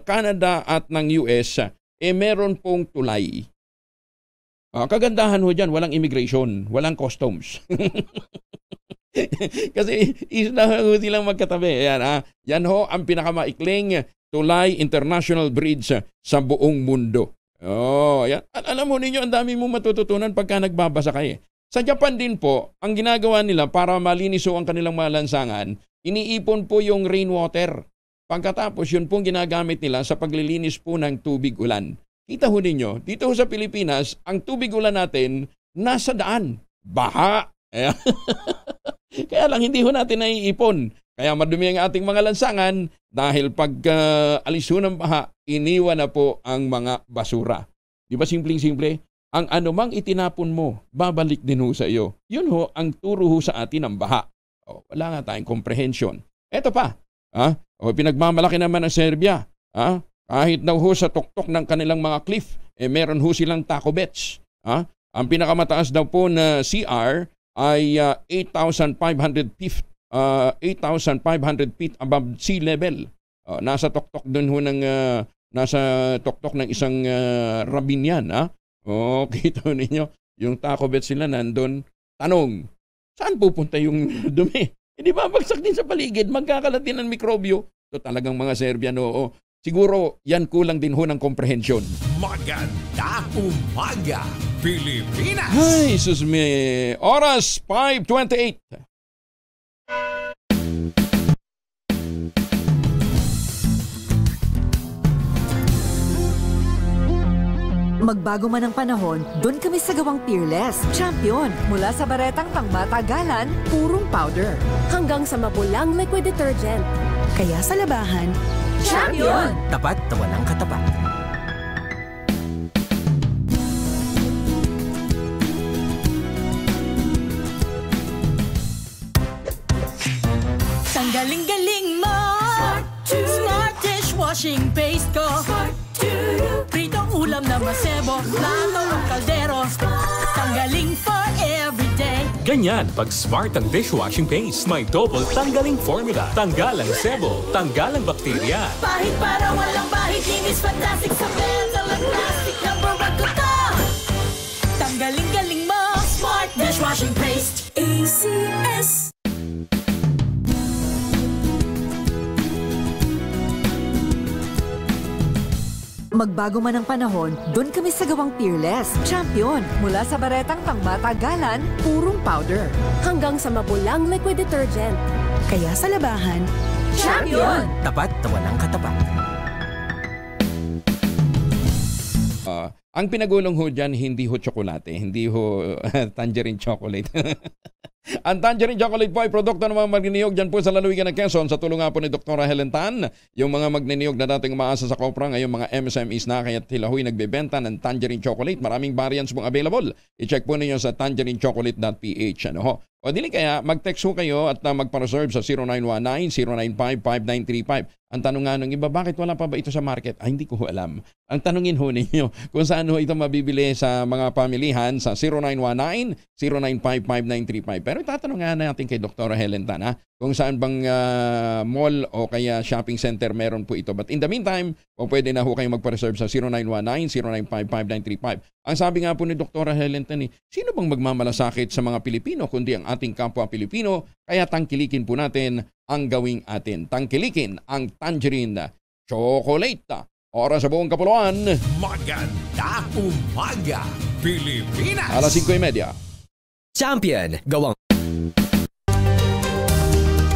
Canada at ng US, meron pong tulay. Kagandahan ho dyan, walang immigration, walang customs. Kasi isla ho silang magkatabi. Yan ho ang pinakamaikling tulay international bridge sa buong mundo. Yan. At alam mo ninyo, ang dami mo matututunan pagka nagbabasa kayo. Sa Japan din po, ang ginagawa nila para malinis ho ang kanilang mga lansangan, iniipon po yung rainwater. Pagkatapos, yun pong ginagamit nila sa paglilinis po ng tubig ulan. Kita ho ninyo, dito ho sa Pilipinas, ang tubig ulan natin nasa daan. Baha. Kaya lang hindi ho natin naiipon. Kaya madumi ang ating mga lansangan dahil pag alis ho ng baha, iniwan na po ang mga basura. Di ba simpleng-simple? Ang anumang itinapon mo, babalik din ho sa iyo. Yun ho ang turo ho sa atin ng baha. Wala nga tayong comprehension. Eto pa. Pinagmamalaki naman ng Serbia. Kahit daw ho sa tuktok ng kanilang mga cliff, meron ho silang taco beds. Ang pinakamataas daw po na CR ay 8,500 feet above sea level. Nasa tuktok dun ho ng isang rabin yan. Kita ninyo, yung taco beds sila nandun. Tanong, saan pupunta yung dumi? Hindi ba bagsak din sa paligid, magkakalat din ng mikrobyo. Ito talagang mga Serbiano. Siguro yan kulang din ho ng komprehensyon. Maganda umaga, Pilipinas! Ay, susme. Oras 5:28. Magbago man ang panahon, doon kami sa gawang Peerless. Champion! Mula sa baretang pangmatagalan, purong powder. Hanggang sa mapulang liquid detergent. Kaya sa labahan, Champion! Tapat na walang katapat. Tanggaling-galing mo! Smart dishwashing paste ko! Pritong ulam na masebo, plato ng kaldero. Tanggaling for everyday. Ganyan pag smart ang dishwashing paste. May double tanggaling formula. Tanggalang sebo, tanggalang bakterya. Bahid para walang bahid, linis fantastic sa metal at plastic. Number 1 ko to. Tanggaling-galing mo, Magbago man ang panahon, doon kami sa gawang Peerless. Champion. Mula sa baretang pangmatagalan, purong powder. Hanggang sa mabulang liquid detergent. Kaya sa labahan, Champion! Tapat na walang katapat. Ang pinagulong ho dyan, hindi ho tsokolate, hindi ho tangerine chocolate. Ang tangerine chocolate po ay produkto ng mga magniniyog dyan po sa lalawigan ng Quezon sa tulong nga po ni Dr. Helen Tan. Yung mga magniniyog na dating umaasa sa Kopra, ngayon mga MSMEs na, kaya sila ho'y nagbebenta ng tangerine chocolate. Maraming variants pong available. I-check po ninyo sa tangerinechocolate.ph. Ano ho? O dili kaya, mag-text ho kayo at magpa-reserve sa 0919-095-5935. Ang tanong nga nung iba, bakit wala pa ba ito sa market? Ay, hindi ko alam. Ang tanungin ho ninyo kung saan ho ito mabibili sa mga pamilihan sa 0919-095-5935. Pero itatanong nga natin kay Dr. Helen Tan, ha? Kung saan bang mall o kaya shopping center meron po ito. But in the meantime, o pwede na ho kayo magpa-reserve sa 0919-095-5935. Ang sabi nga po ni Dr. Helen Tan, sino bang magmamalasakit sa mga Pilipino kundi ang ating kapwa Pilipino? Kaya tangkilikin po natin ang gawing atin. Tangkilikin ang tangerine chocolate. Oras sa buong kapuluan. Maganda umaga, Pilipinas! Alas 5:30. Champion, gawang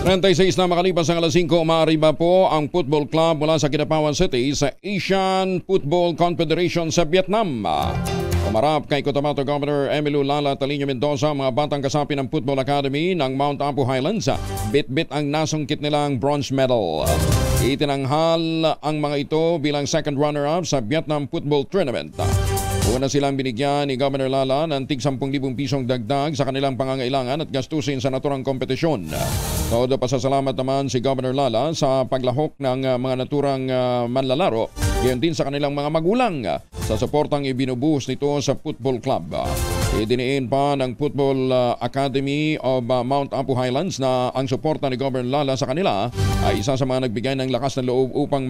36 na makalipas ang alas 5, umaariba po ang football club mula sa Kidapawan City sa Asian Football Confederation sa Vietnam. Umarap kay Cotabato Governor Emilio Lala Talino Mendoza mga batang kasapi ng Football Academy ng Mount Apu Highlands. Bit-bit ang nasungkit nilang bronze medal. Itinanghal ang mga ito bilang second runner-up sa Vietnam Football Tournament. Una silang binigyan ni Governor Lala ng tig 10,000 pisong dagdag sa kanilang pangangailangan at gastusin sa naturang kompetisyon. Todo pasasalamat naman si Governor Lala sa paglahok ng mga naturang manlalaro, gayon din sa kanilang mga magulang sa suportang ibinubuhos nito sa football club. Idiniin pa ng Football Academy of Mount Apu Highlands na ang suporta ni Governor Lala sa kanila ay isa sa mga nagbigay ng lakas ng loob upang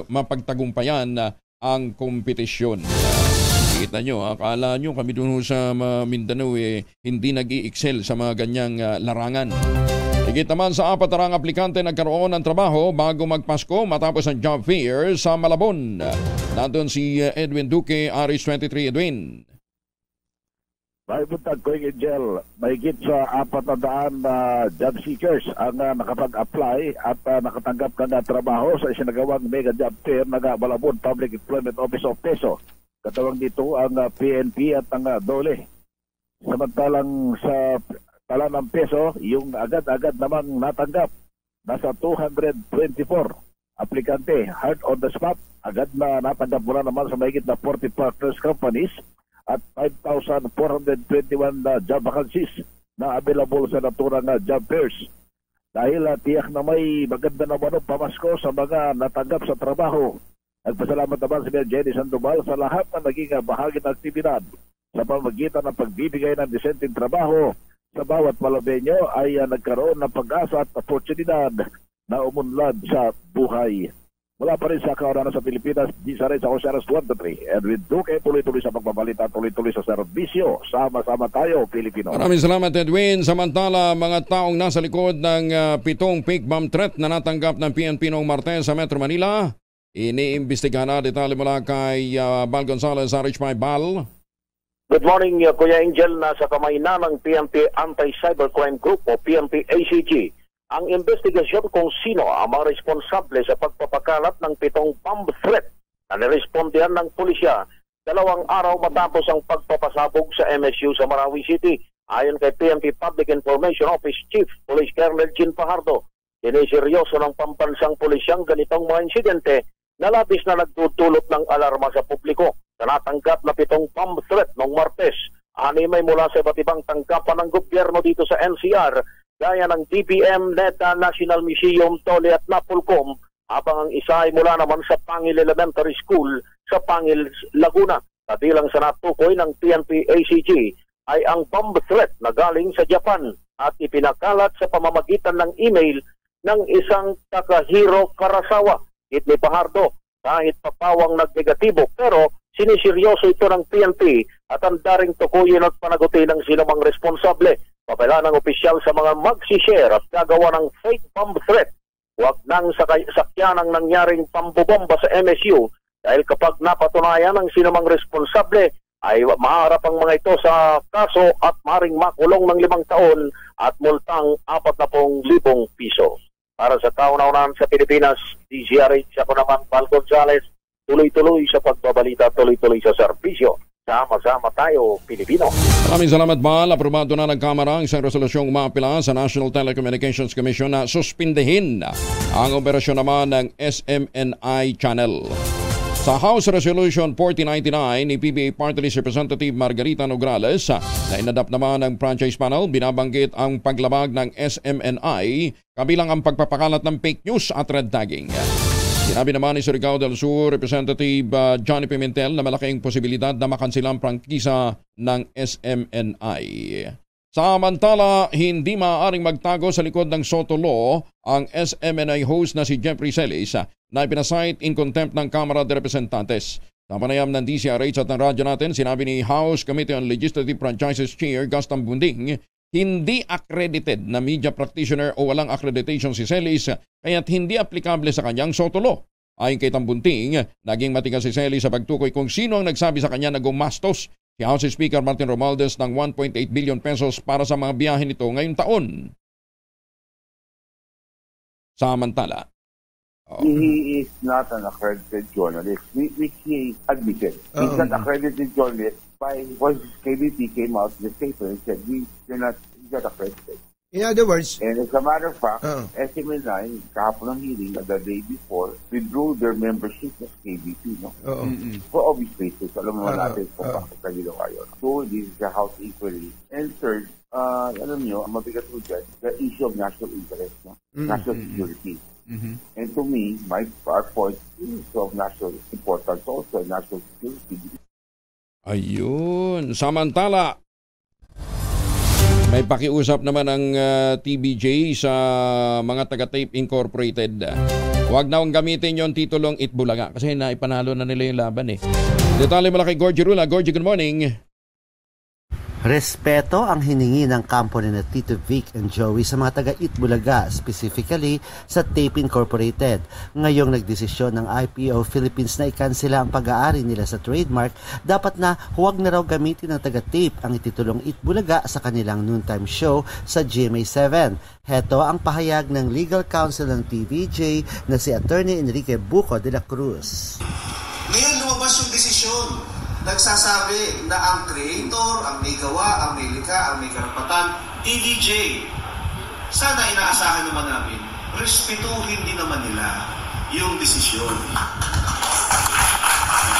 mapagtagumpayan ang kompetisyon. Kita nyo, akala nyo kami doon sa Mindanao hindi nag-i-excel sa mga ganyang larangan. Higit naman sa 4 aplikante nagkaroon ng trabaho bago magpasko matapos ang job fair sa Malabon. Nandun si Edwin Duque, Aris 23. Edwin. May buntag ko yung Angel, mahigit sa 400 job seekers ang nakapag-apply at nakatanggap na trabaho sa isinagawang mega job fair ng Malabon Public Employment Office of Peso. Katawang dito ang PNP at ang DOLE. Samantalang sa tala ng Peso, yung agad-agad namang natanggap, nasa 224 aplikante, hard on the spot, agad na natanggap mula naman sa mahigit na 40 partners companies at 5,421 job vacancies na available sa naturang job fairs. Dahil tiyak na may maganda naman ang pamasko sa mga natanggap sa trabaho. Nagpasalamat naman si Mayor Jenny Sandoval sa lahat na naging bahagi ng aktibidad sa pamagitan ng pagbibigay ng disenteng trabaho sa bawat Malabenyo ay nagkaroon ng pag-asa at oportunidad na umunlad sa buhay. Mula pa rin sa kauranan sa Pilipinas, di sa rin sa Oceanos 1-3. Edwin Duque, tuloy-tuloy sa pagbabalita, tuloy-tuloy sa serbisyo. Sama-sama tayo, Pilipino. Maraming salamat, Edwin. Samantala, mga taong nasa likod ng 7 fake bomb threat na natanggap ng PNP noong Martes sa Metro Manila, iniimbestigahan na. Detalye mula kay Bal Gonzalez, RH5 Bal. Good morning, Kuya Angel. Nasa kamay na ng PNP Anti-Cybercrime Group o PNP ACG ang investigasyon kung sino ang mga responsable sa pagpapakalat ng 7 bomb threat na nirespondihan ng pulisya 2 araw matapos ang pagpapasabog sa MSU sa Marawi City. Ayon kay PNP Public Information Office Chief Police Colonel Jean Fajardo, siniseryoso ng pambansang pulisyang ganitong mga insidente na labis na nagtutulot ng alarma sa publiko. Sa natanggap na 7 bomb threat noong Martes, 6 ay mula sa iba't ibang tanggapan ng gobyerno dito sa NCR, gaya ng DBM, NEDA, National Museum, Tole at Napolcom, habang ang isa ay mula naman sa Pangil Elementary School sa Pangil, Laguna. Kabilang sa natukoy ng PNP ACG ay ang bomb threat na galing sa Japan at ipinakalat sa pamamagitan ng email ng isang Takahiro Karasawa. Ni Fajardo, kahit papawang nagnegatibo pero siniseryoso ito ng PNP at ang daring tukuyin at panagutin ng sinumang responsable. Papala ng opisyal sa mga magsishare at gagawa ng fake bomb threat. Huwag nang sakyan ang nangyaring pambobomba sa MSU Dahil kapag napatunayan ang sinumang responsable, ay maharap ang mga ito sa kaso at maring makulong ng 5 taon at multang 40,000 piso. Para sa kauna-unahan sa Pilipinas, DZRH, ako naman, Val Gonzales, tuloy-tuloy sa pagbabalita, tuloy-tuloy sa serbisyo. Sama-sama tayo, Pilipino. Maraming salamat, Val. Aprobado na ng Kamara ang isang resolusyong umapila sa National Telecommunications Commission na suspindehin ang operasyon naman ng SMNI Channel. Sa House Resolution 4099 ni PBA Party List Representative Margarita Nograles na inadapt naman ng franchise panel, binabanggit ang paglabag ng SMNI kabilang ang pagpapakalat ng fake news at red tagging. Sinabi naman ni Surigao del Sur Representative Johnny Pimentel na malaking posibilidad na makansila ang prangkisa ng SMNI. Samantala, hindi maaaring magtago sa likod ng Soto Law ang SMNI host na si Jeffrey Celis na ipinasight in contempt ng Kamara de Representantes. Sa panayam ng DCRH at ng radyo natin, sinabi ni House Committee on Legislative Franchises Chair Gaston Bunding, hindi accredited na media practitioner o walang accreditation si Celis kaya't hindi aplikable sa kanyang Soto Law. Ayon kay Tambunting, naging matigas si Celis sa pagtukoy kung sino ang nagsabi sa kanya na gumastos si House Speaker Martin Romualdez ng 1.8 billion pesos para sa mga biyahe nito ngayong taon. Samantala, he is not an accredited journalist, which he admitted. He's not accredited journalist. By what KBP came out in the paper and said, he's not accredited. In other words, and as a matter of fact, SMNI, kahapon ng hearing, the day before, withdrew their membership of KBP, no? For obvious reasons. Alam naman natin kung bakit na ginawa yun. So, this is a House inquiry. And third, alam nyo, ang mabigat ko dyan, the issue of national interest, no? National security. And to me, our point is of national importance also, national security. Ayun. Samantala, may pakiusap naman ang TVJ sa mga taga-Tape Incorporated. Huwag na gamitin yung titulong Itbulaga kasi naipanalo na nila yung laban eh. Detalye mula kay Gorgie Rula. Gorgie, good morning. Respeto ang hiningi ng kampo ni Tito Vic and Joey sa mga taga-Itbulaga, specifically sa Tape Incorporated. Ngayong nagdesisyon ng IPO Philippines na ikansela ang pag-aari nila sa trademark, dapat na huwag na raw gamitin ng taga-Tape ang ititulong Itbulaga sa kanilang noontime show sa GMA7. Heto ang pahayag ng legal counsel ng TVJ na si Attorney Enrique Buco de la Cruz. Ngayon lumabas yung desisyon. Nagsasabi na ang creator, ang may gawa, ang may likha, ang may karapatan, TVJ. Sana inaasahan naman namin, respetuhin din naman nila yung desisyon.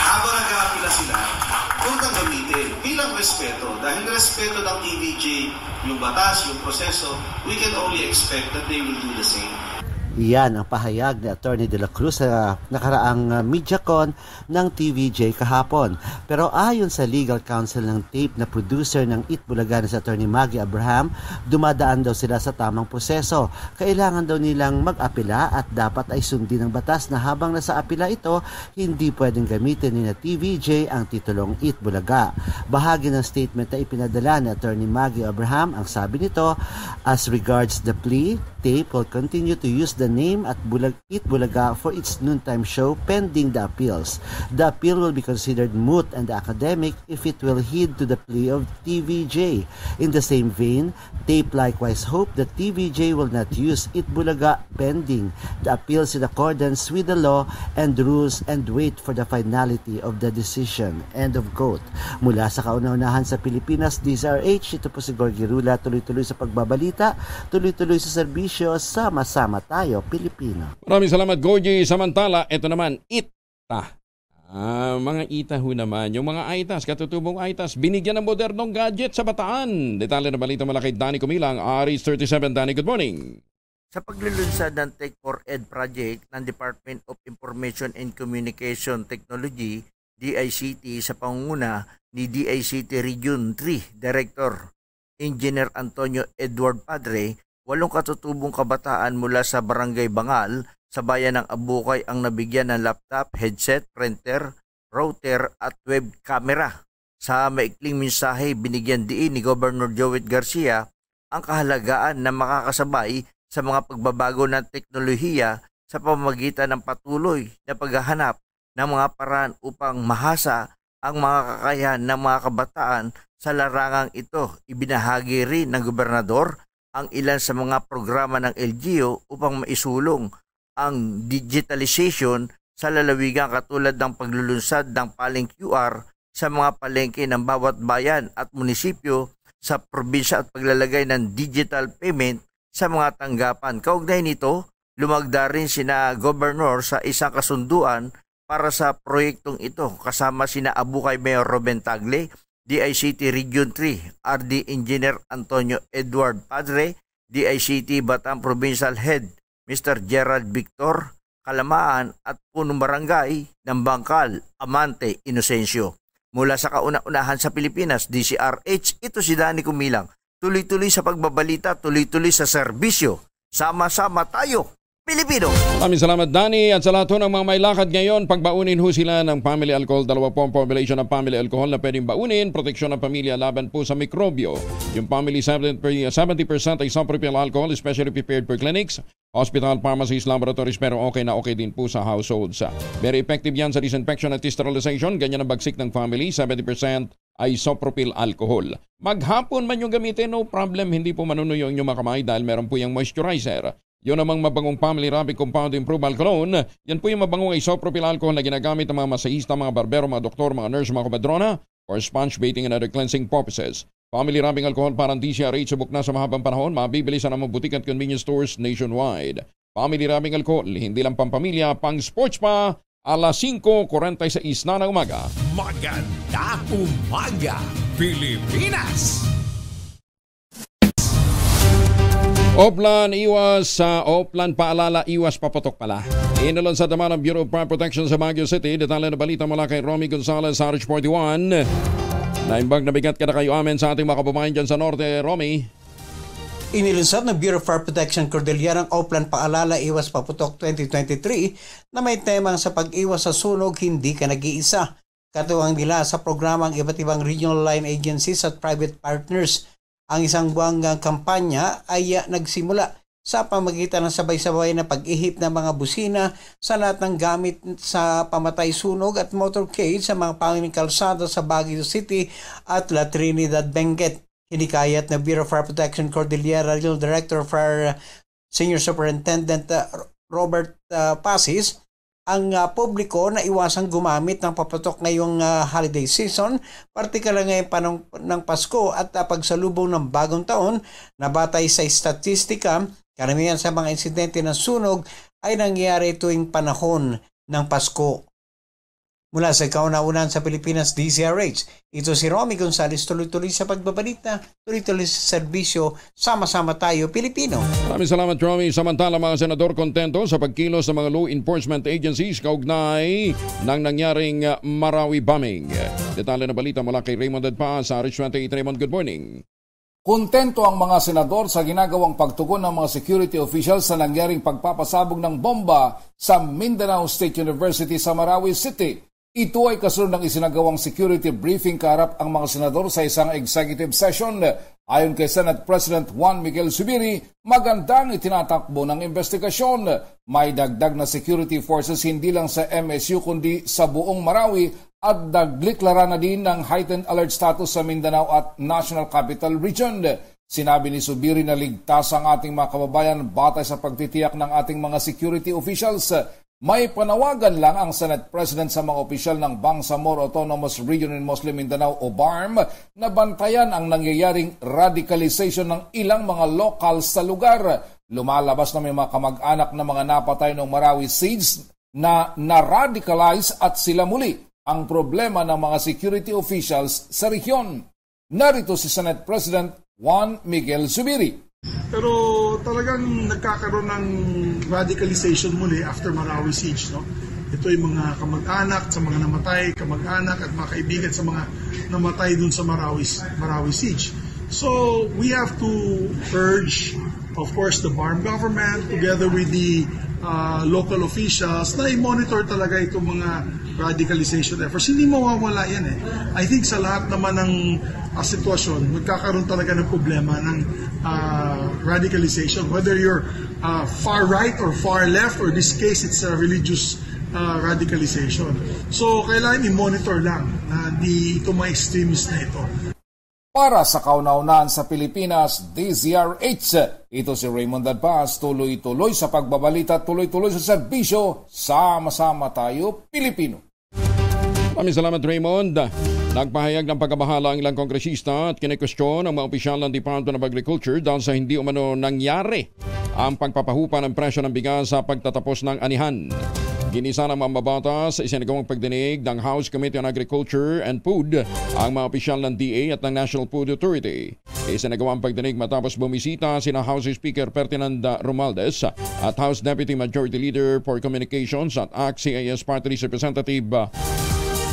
Habang nag-aapila sila, huwag nang gamitin bilang respeto. Dahil respeto ng TVJ, yung batas, yung proseso, we can only expect that they will do the same. Iyan ang pahayag ni Attorney de la Cruz sa nakaraang MediaCon ng TVJ kahapon. Pero ayon sa legal counsel ng Tape na producer ng Itbulaga na si Attorney Maggie Abraham, dumadaan daw sila sa tamang proseso. Kailangan daw nilang mag-apila at dapat ay sundin ng batas na habang nasa apila ito, hindi pwedeng gamitin ni na TVJ ang titulong Itbulaga. Bahagi ng statement na ipinadala ni Attorney Maggie Abraham, ang sabi nito, as regards the plea, Tape will continue to use the name at Itbulaga for its noontime show pending the appeals. The appeal will be considered moot and academic if it will heed to the plea of TVJ. In the same vein, Tape likewise hope that TVJ will not use Itbulaga pending the appeals in accordance with the law and rules and wait for the finality of the decision. End of quote. Mula sa kauna-unahan sa Pilipinas, DZRH, ito po si Gorgie Rula, tuloy-tuloy sa pagbabalita, tuloy-tuloy sa serbisyo, sama-sama tayo, Pilipino. Maraming salamat, Gorgie. Samantala, ito naman, ITA. Mga ITA ho naman. Yung mga ITAS, katutubong ITAS, binigyan ng modernong gadget sa Bataan. Detalye na balita mula kay Danny Kumilang, Aris 37. Danny, good morning. Sa paglulunsad ng Tech4Ed project ng Department of Information and Communication Technology, DICT, sa pangunguna ni DICT Region 3 Director Engineer Antonio Edward Padre, 8 katutubong kabataan mula sa Barangay Bangal sa bayan ng Abukay ang nabigyan ng laptop, headset, printer, router at web camera. Sa maikling mensahe, binigyan diin ni Governor Joet Garcia ang kahalagaan na makakasabay sa mga pagbabago ng teknolohiya sa pamamagitan ng patuloy na paghahanap ng mga paraan upang mahasa ang mga kakayahan ng mga kabataan sa larangang ito. Ibinahagi rin ng gobernador ang ilan sa mga programa ng LGU upang maisulong ang digitalization sa lalawigan katulad ng paglulunsad ng paling QR sa mga palengke ng bawat bayan at munisipyo sa probinsya at paglalagay ng digital payment sa mga tanggapan. Kaugnay nito, lumagda rin sina Gobernador sa isang kasunduan para sa proyektong ito kasama sina Abukay Mayor Ruben Tagle, DICT Region 3, RD Engineer Antonio Edward Padre, DICT Bataan Provincial Head Mr. Gerald Victor Kalamaan at punong barangay ng Bangkal, Amante, Inocencio. Mula sa kauna-unahan sa Pilipinas, DCRH, ito si Danny Kumilang. Tuloy-tuloy sa pagbabalita, tuloy-tuloy sa serbisyo. Sama-sama tayo, Pilipino! Maraming salamat, Danny. At sa lahat ng mga may lakad ngayon, pagbaunin ho sila ng family alcohol. 2 po ang formulation ng family alcohol na pwedeng baunin. Proteksyon ng pamilya laban po sa mikrobyo. Yung family 70% ay isopropyl alcohol, especially prepared for clinics, hospital, pharmacies, laboratories, pero okay na okay din po sa households. Very effective yan sa disinfection at sterilization. Ganyan ang bagsik ng family. 70% ay isopropyl alcohol. Maghapon man yung gamitin, no problem. Hindi po manunuyo yung makamay dahil meron po yung moisturizer. Yun namang mabangong family rapid compound improved alcohol. Yan po yung mabangong isopropyl alcohol na ginagamit ng mga masahista, mga barbero, mga doktor, mga nurse, mga kabadrona for sponge baiting and other cleansing purposes. Family wrapping alcohol parang DCRH subok na sa mahabang panahon, mabibili sa namang butik at convenience stores nationwide. Family wrapping alcohol, hindi lang pampamilya, pang sports pa, alas 5:46 na ng umaga. Magandang umaga, Pilipinas! Oplan, iwas sa Oplan, paalala, iwas paputok pala. Inalon sa dama ng Bureau of Fire Protection sa Baguio City. Detalye na balita mula kay Romy Gonzalez, RH41. Naimbag na bigat ka na kayo amin sa ating mga kababayan dyan sa Norte, Romy. Inilunsad ng Bureau of Fire Protection Cordillera ng Oplan Paalala Iwas Paputok 2023 na may temang sa pag-iwas sa sunog, hindi ka nag-iisa. Katuwang nila sa programang iba't ibang regional line agencies at private partners. Ang isang buwang kampanya ay nagsimula sa pamagitan ng sabay-sabay na pag-ihip ng mga busina sa lahat ng gamit sa pamatay sunog at motorcade sa mga panging kalsada sa Baguio City at La Trinidad, Benguet. Hinikayat na Bureau of Fire Protection Cordillera Regional Director for Senior Superintendent Robert Pasis ang publiko na iwasang gumamit ng paputok ngayong holiday season, partikular ngayong panong ng Pasko at pagsalubong ng bagong taon na batay sa statistika, karamihan sa mga insidente ng sunog ay nangyayari tuwing panahon ng Pasko. Mula sa kauna-unan sa Pilipinas, DCRH, ito si Romy Gonzalez, tuloy-tuloy sa pagbabalita, tuloy-tuloy sa serbisyo, sama-sama tayo, Pilipino. Maraming salamat, Romy. Samantala, mga senador kontento sa pagkilos ng mga law enforcement agencies kaugnay ng nangyaring Marawi bombing. Detalye na balita mula kay Raymond Adpa sa RH28. Raymond, good morning. Kontento ang mga senador sa ginagawang pagtugon ng mga security officials sa nangyaring pagpapasabog ng bomba sa Mindanao State University sa Marawi City. Ito ay kasunod ng isinagawang security briefing kaharap ang mga senador sa isang executive session. Ayon kay Senate President Juan Miguel Zubiri, magandang itinatakbo ng investigasyon. May dagdag na security forces hindi lang sa MSU kundi sa buong Marawi at nagdeklara na din ng heightened alert status sa Mindanao at National Capital Region. Sinabi ni Zubiri na ligtas ang ating mga kababayan batay sa pagtitiyak ng ating mga security officials. May panawagan lang ang Senate President sa mga opisyal ng Bangsamoro Autonomous Region in Muslim Mindanao o BARM na bantayan ang nangyayaring radicalization ng ilang mga locals sa lugar. Lumalabas na may mga kamag-anak na mga napatay ng Marawi Siege na na-radicalize at sila muli ang problema ng mga security officials sa rehiyon. Narito si Senate President Juan Miguel Zubiri. Pero talagang nagkakaroon ng radicalization muli after Marawi Siege. No? Ito ay mga kamag-anak sa mga namatay, kamag-anak at mga kaibigan sa mga namatay dun sa Marawi Siege. So we have to urge, of course, the BARM government together with the local officials na i-monitor talaga itong mga radicalization efforts. Hindi mawawala yan eh. I think sa lahat naman ng sitwasyon, magkakaroon talaga ng problema ng radicalization. Whether you're far right or far left, or in this case it's a religious radicalization. So kailangan i-monitor lang na di ito mga extremist na ito. Para sa kauna-unahan sa Pilipinas, DZRH. Ito si Raymond Dadpas, tuloy-tuloy sa pagbabalita, tuloy-tuloy sa serbisyo. Sama-sama tayo, Pilipino. Maraming salamat, Raymond. Nagpahayag ng pagkabahala ang ilang kongresista at kinikwestiyon ang mga opisyal ng Department of Agriculture dahil sa hindi umano nangyari ang pagpapahupa ng presyo ng bigas sa pagtatapos ng anihan. Ginisa ng mambabatas sa isinagawang pagdinig ng House Committee on Agriculture and Food ang mga opisyal ng DA at ng National Food Authority. Isinagawang pagdinig matapos bumisita sina House Speaker Ferdinand Romualdez at House Deputy Majority Leader for Communications at ACT-CIS Party List Representative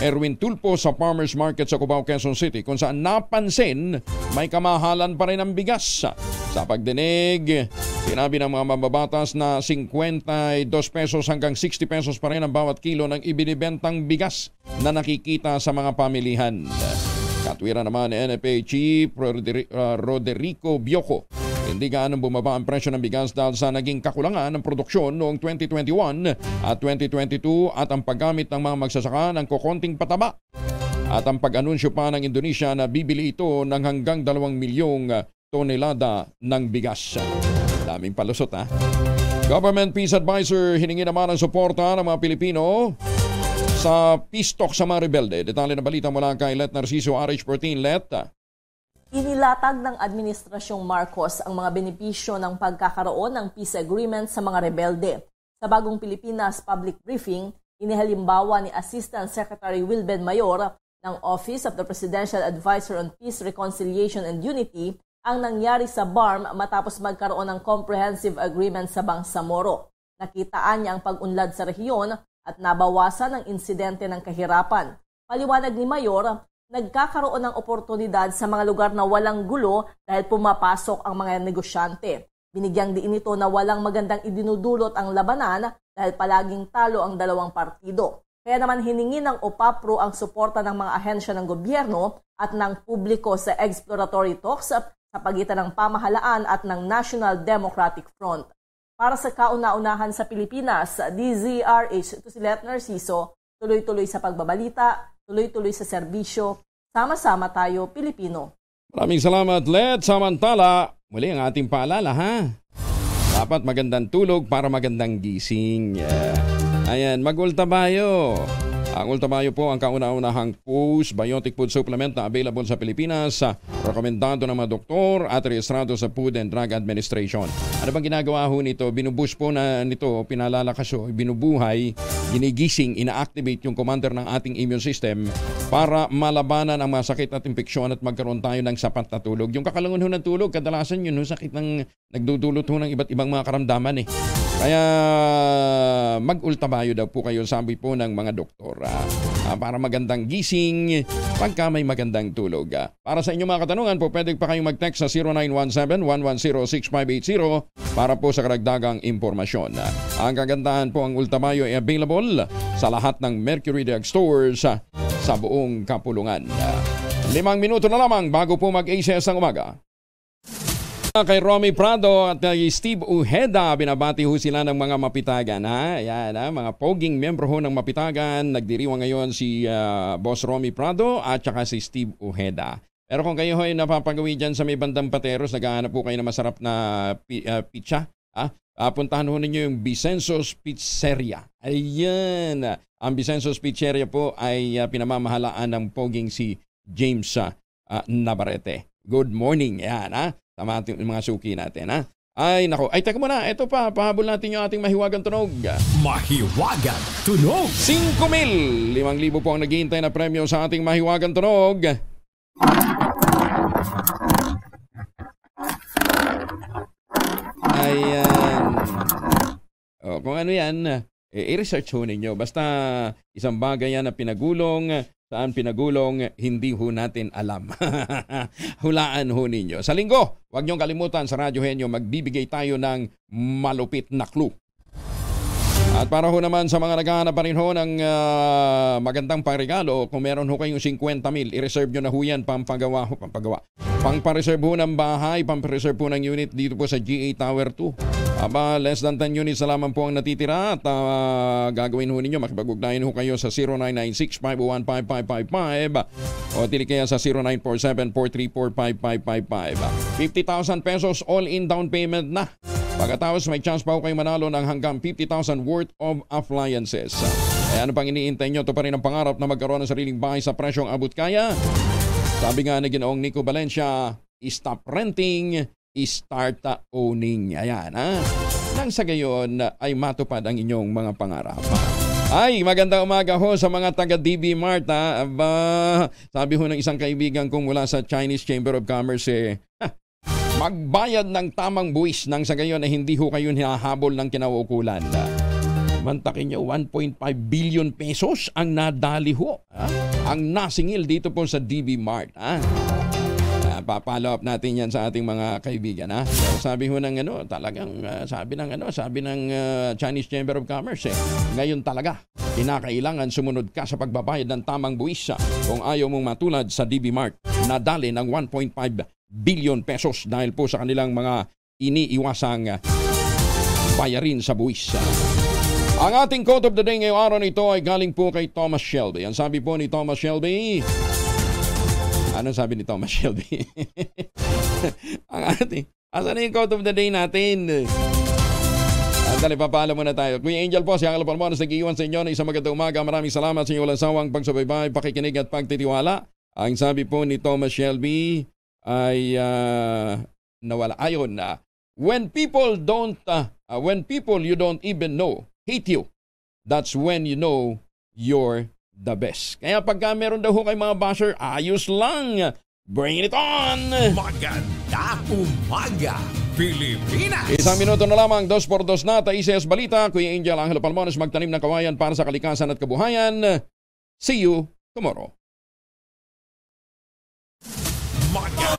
Erwin Tulpo sa Farmers Market sa Cubao, Quezon City kung saan napansin may kamahalan pa rin ang bigas. Sa pagdinig, sinabi ng mga mambabatas na 52 pesos hanggang 60 pesos pa rin ang bawat kilo ng ibinibentang bigas na nakikita sa mga pamilihan. Katwiran naman ni NFA Chief Roderico Bioco, hindi gaanong bumaba ang presyo ng bigas dahil sa naging kakulangan ng produksyon noong 2021 at 2022 at ang paggamit ng mga magsasaka ng kokonting pataba. At ang pag-anunsyo pa ng Indonesia na bibili ito ng hanggang 2 milyong tonelada ng bigas. Daming palusot ha. Government Peace Advisor hiningi naman ang suporta ng mga Pilipino sa peace talk sa mga rebelde. Detalye na balita mula kay Let Narciso RH14. Let. Inilatag ng Administrasyong Marcos ang mga benepisyo ng pagkakaroon ng peace agreement sa mga rebelde. Sa Bagong Pilipinas Public Briefing, inihalimbawa ni Assistant Secretary Wilben Mayor ng Office of the Presidential Advisor on Peace, Reconciliation and Unity ang nangyari sa BARM matapos magkaroon ng comprehensive agreement sa Bangsamoro. Nakitaan niya ang pag-unlad sa rehiyon at nabawasan ang insidente ng kahirapan. Paliwanag ni Mayor, nagkakaroon ng oportunidad sa mga lugar na walang gulo dahil pumapasok ang mga negosyante. Binigyang diin ito na walang magandang idinudulot ang labanan dahil palaging talo ang dalawang partido. Kaya naman hiningi ng OPAPRO ang suporta ng mga ahensya ng gobyerno at ng publiko sa exploratory talks sa pagitan ng pamahalaan at ng National Democratic Front. Para sa kauna-unahan sa Pilipinas, DZRH, ito si Let Narciso, tuloy-tuloy sa pagbabalita, tuloy-tuloy sa serbisyo, sama-sama tayo, Pilipino. Maraming salamat, Let. Samantala, muli ang ating paalala, ha? Dapat magandang tulog para magandang gising. Ayan, mag-Ultabayo. Ang Ultabayo po ang kauna-unahang post-biotic food supplement na available sa Pilipinas, rekomendado ng mga doktor at rehistrado sa Food and Drug Administration. Ano bang ginagawa ho nito? Binuboost po na nito, pinalalakas o binubuhay, ginigising, ina-activate yung commander ng ating immune system para malabanan ang mga sakit at impeksyon at magkaroon tayo ng sapat na tulog. Yung kakalangan ho ng tulog, kadalasan yun ho, sakit ng nagdudulot ho ng iba't ibang mga karamdaman eh. Kaya mag-Ultabayo daw po kayo, sabi po ng mga doktor. Para magandang gising pagka may magandang tulog. Para sa inyong mga katanungan po, pwede pa kayong mag-text sa 0917-110-6580 para po sa karagdagang impormasyon. Ang kagandahan po, ang Ultabayo ay available sa lahat ng Mercury Drug Stores sa buong kapulungan. 5 minuto na lamang bago po mag-ACS ng umaga. Kay Romy Prado at Steve Ujeda, binabati ho sila ng mga Mapitagan. Ayan, mga poging membro ho ng Mapitagan. Nagdiriwang ngayon si Boss Romy Prado at saka si Steve Ujeda. Pero kung kayo ho ay napapagawi dyan sa may bandang Pateros, naghahanap po kayo ng masarap na pizza, puntahan ho ninyo yung Vicenzo's Pizzeria. Ayan, ang Vicenzo's Pizzeria po ay pinamamahalaan ng poging si James Navarrete. Good morning. Ayan, tama ating mga suki natin, ha? Ay, nako. Ay, teka muna. Ito pa. Pahabol natin yung ating mahiwagang tunog. Mahiwagang tunog. 5,000. 5,000 po ang naghihintay na premyo sa ating mahiwagang tunog. Ayan. O, kung ano yan, i-research ho ninyo. Basta isang bagay yan na pinagulong. Saan pinagulong, hindi ho natin alam. Hulaan ho ninyo. Sa linggo, huwag niyong kalimutan sa Radyo Henyo, magbibigay tayo ng malupit na clue. At para ho naman sa mga naghahanap pa rin ho ng magandang pangregalo, kung meron ho kayong 50,000, i-reserve nyo na ho yan, pampagawa. Pangpa-reserve ho ng bahay, pampa-reserve ho ng unit dito po sa GA Tower 2. Aba, less than 10 units na lamang po ang natitira at gagawin ho ninyo, makipag-ugnayan ho kayo sa 0996-501-5555 o tili kaya sa 0947-434-5555. 50,000 pesos all-in down payment na. Pagkatapos may chance pa ho kayo manalo ng hanggang 50,000 worth of appliances. Ano pang iniintay nyo? Ito pa rin ang pangarap na magkaroon ng sariling bahay sa presyong abot kaya. Sabi nga ni Ginoong Nico Valencia, stop renting, start owning. Ayan, ha? Nang sa gayon ay matupad ang inyong mga pangarap. Ay, magandang umaga ho sa mga taga DB Mart, ha? Aba, sabi ho ng isang kaibigan kong mula sa Chinese Chamber of Commerce, magbayad ng tamang buwis nang sa gayon ay hindi ho kayo hinahabol ng kinauukulan. Mantakin nyo, 1.5 billion pesos ang nadali ho. Ang nasingil dito po sa DB Mart. Papalo up natin yan sa ating mga kaibigan. So, sabi ho ng talagang sabi ng Chinese Chamber of Commerce, ngayon talaga, kinakailangan sumunod ka sa pagbabayad ng tamang buwis kung ayaw mong matulad sa DB Mart. Nadali ng 1.5 billion pesos dahil po sa kanilang mga iniiwasang bayarin sa buwis. Ang ating quote of the day ngayong araw nito ay galing po kay Thomas Shelby. Ang sabi po ni Thomas Shelby, ano sabi ni Thomas Shelby? Asan na yung quote of the day natin? Dali, papaalam muna tayo. Kuya Angel po, si Angelo Palmones, nag-iwan sa inyo na isang magandang umaga. Maraming salamat sa inyong walang sawang pagsubaybay, pakikinig at pagtitiwala. Ang sabi po ni Thomas Shelby ay nawala. Ayon na, when people you don't even know hate you, that's when you know you're the best. Kaya pagka meron daw kayo mga basher, ayos lang. Bring it on! Maganda umaga, Pilipinas! Isang minuto na lamang, 2x2 na, Taises Balita. Kuya Angel Angelo Palmones, magtanim ng kawayan para sa kalikasan at kabuhayan. See you tomorrow. Maganda.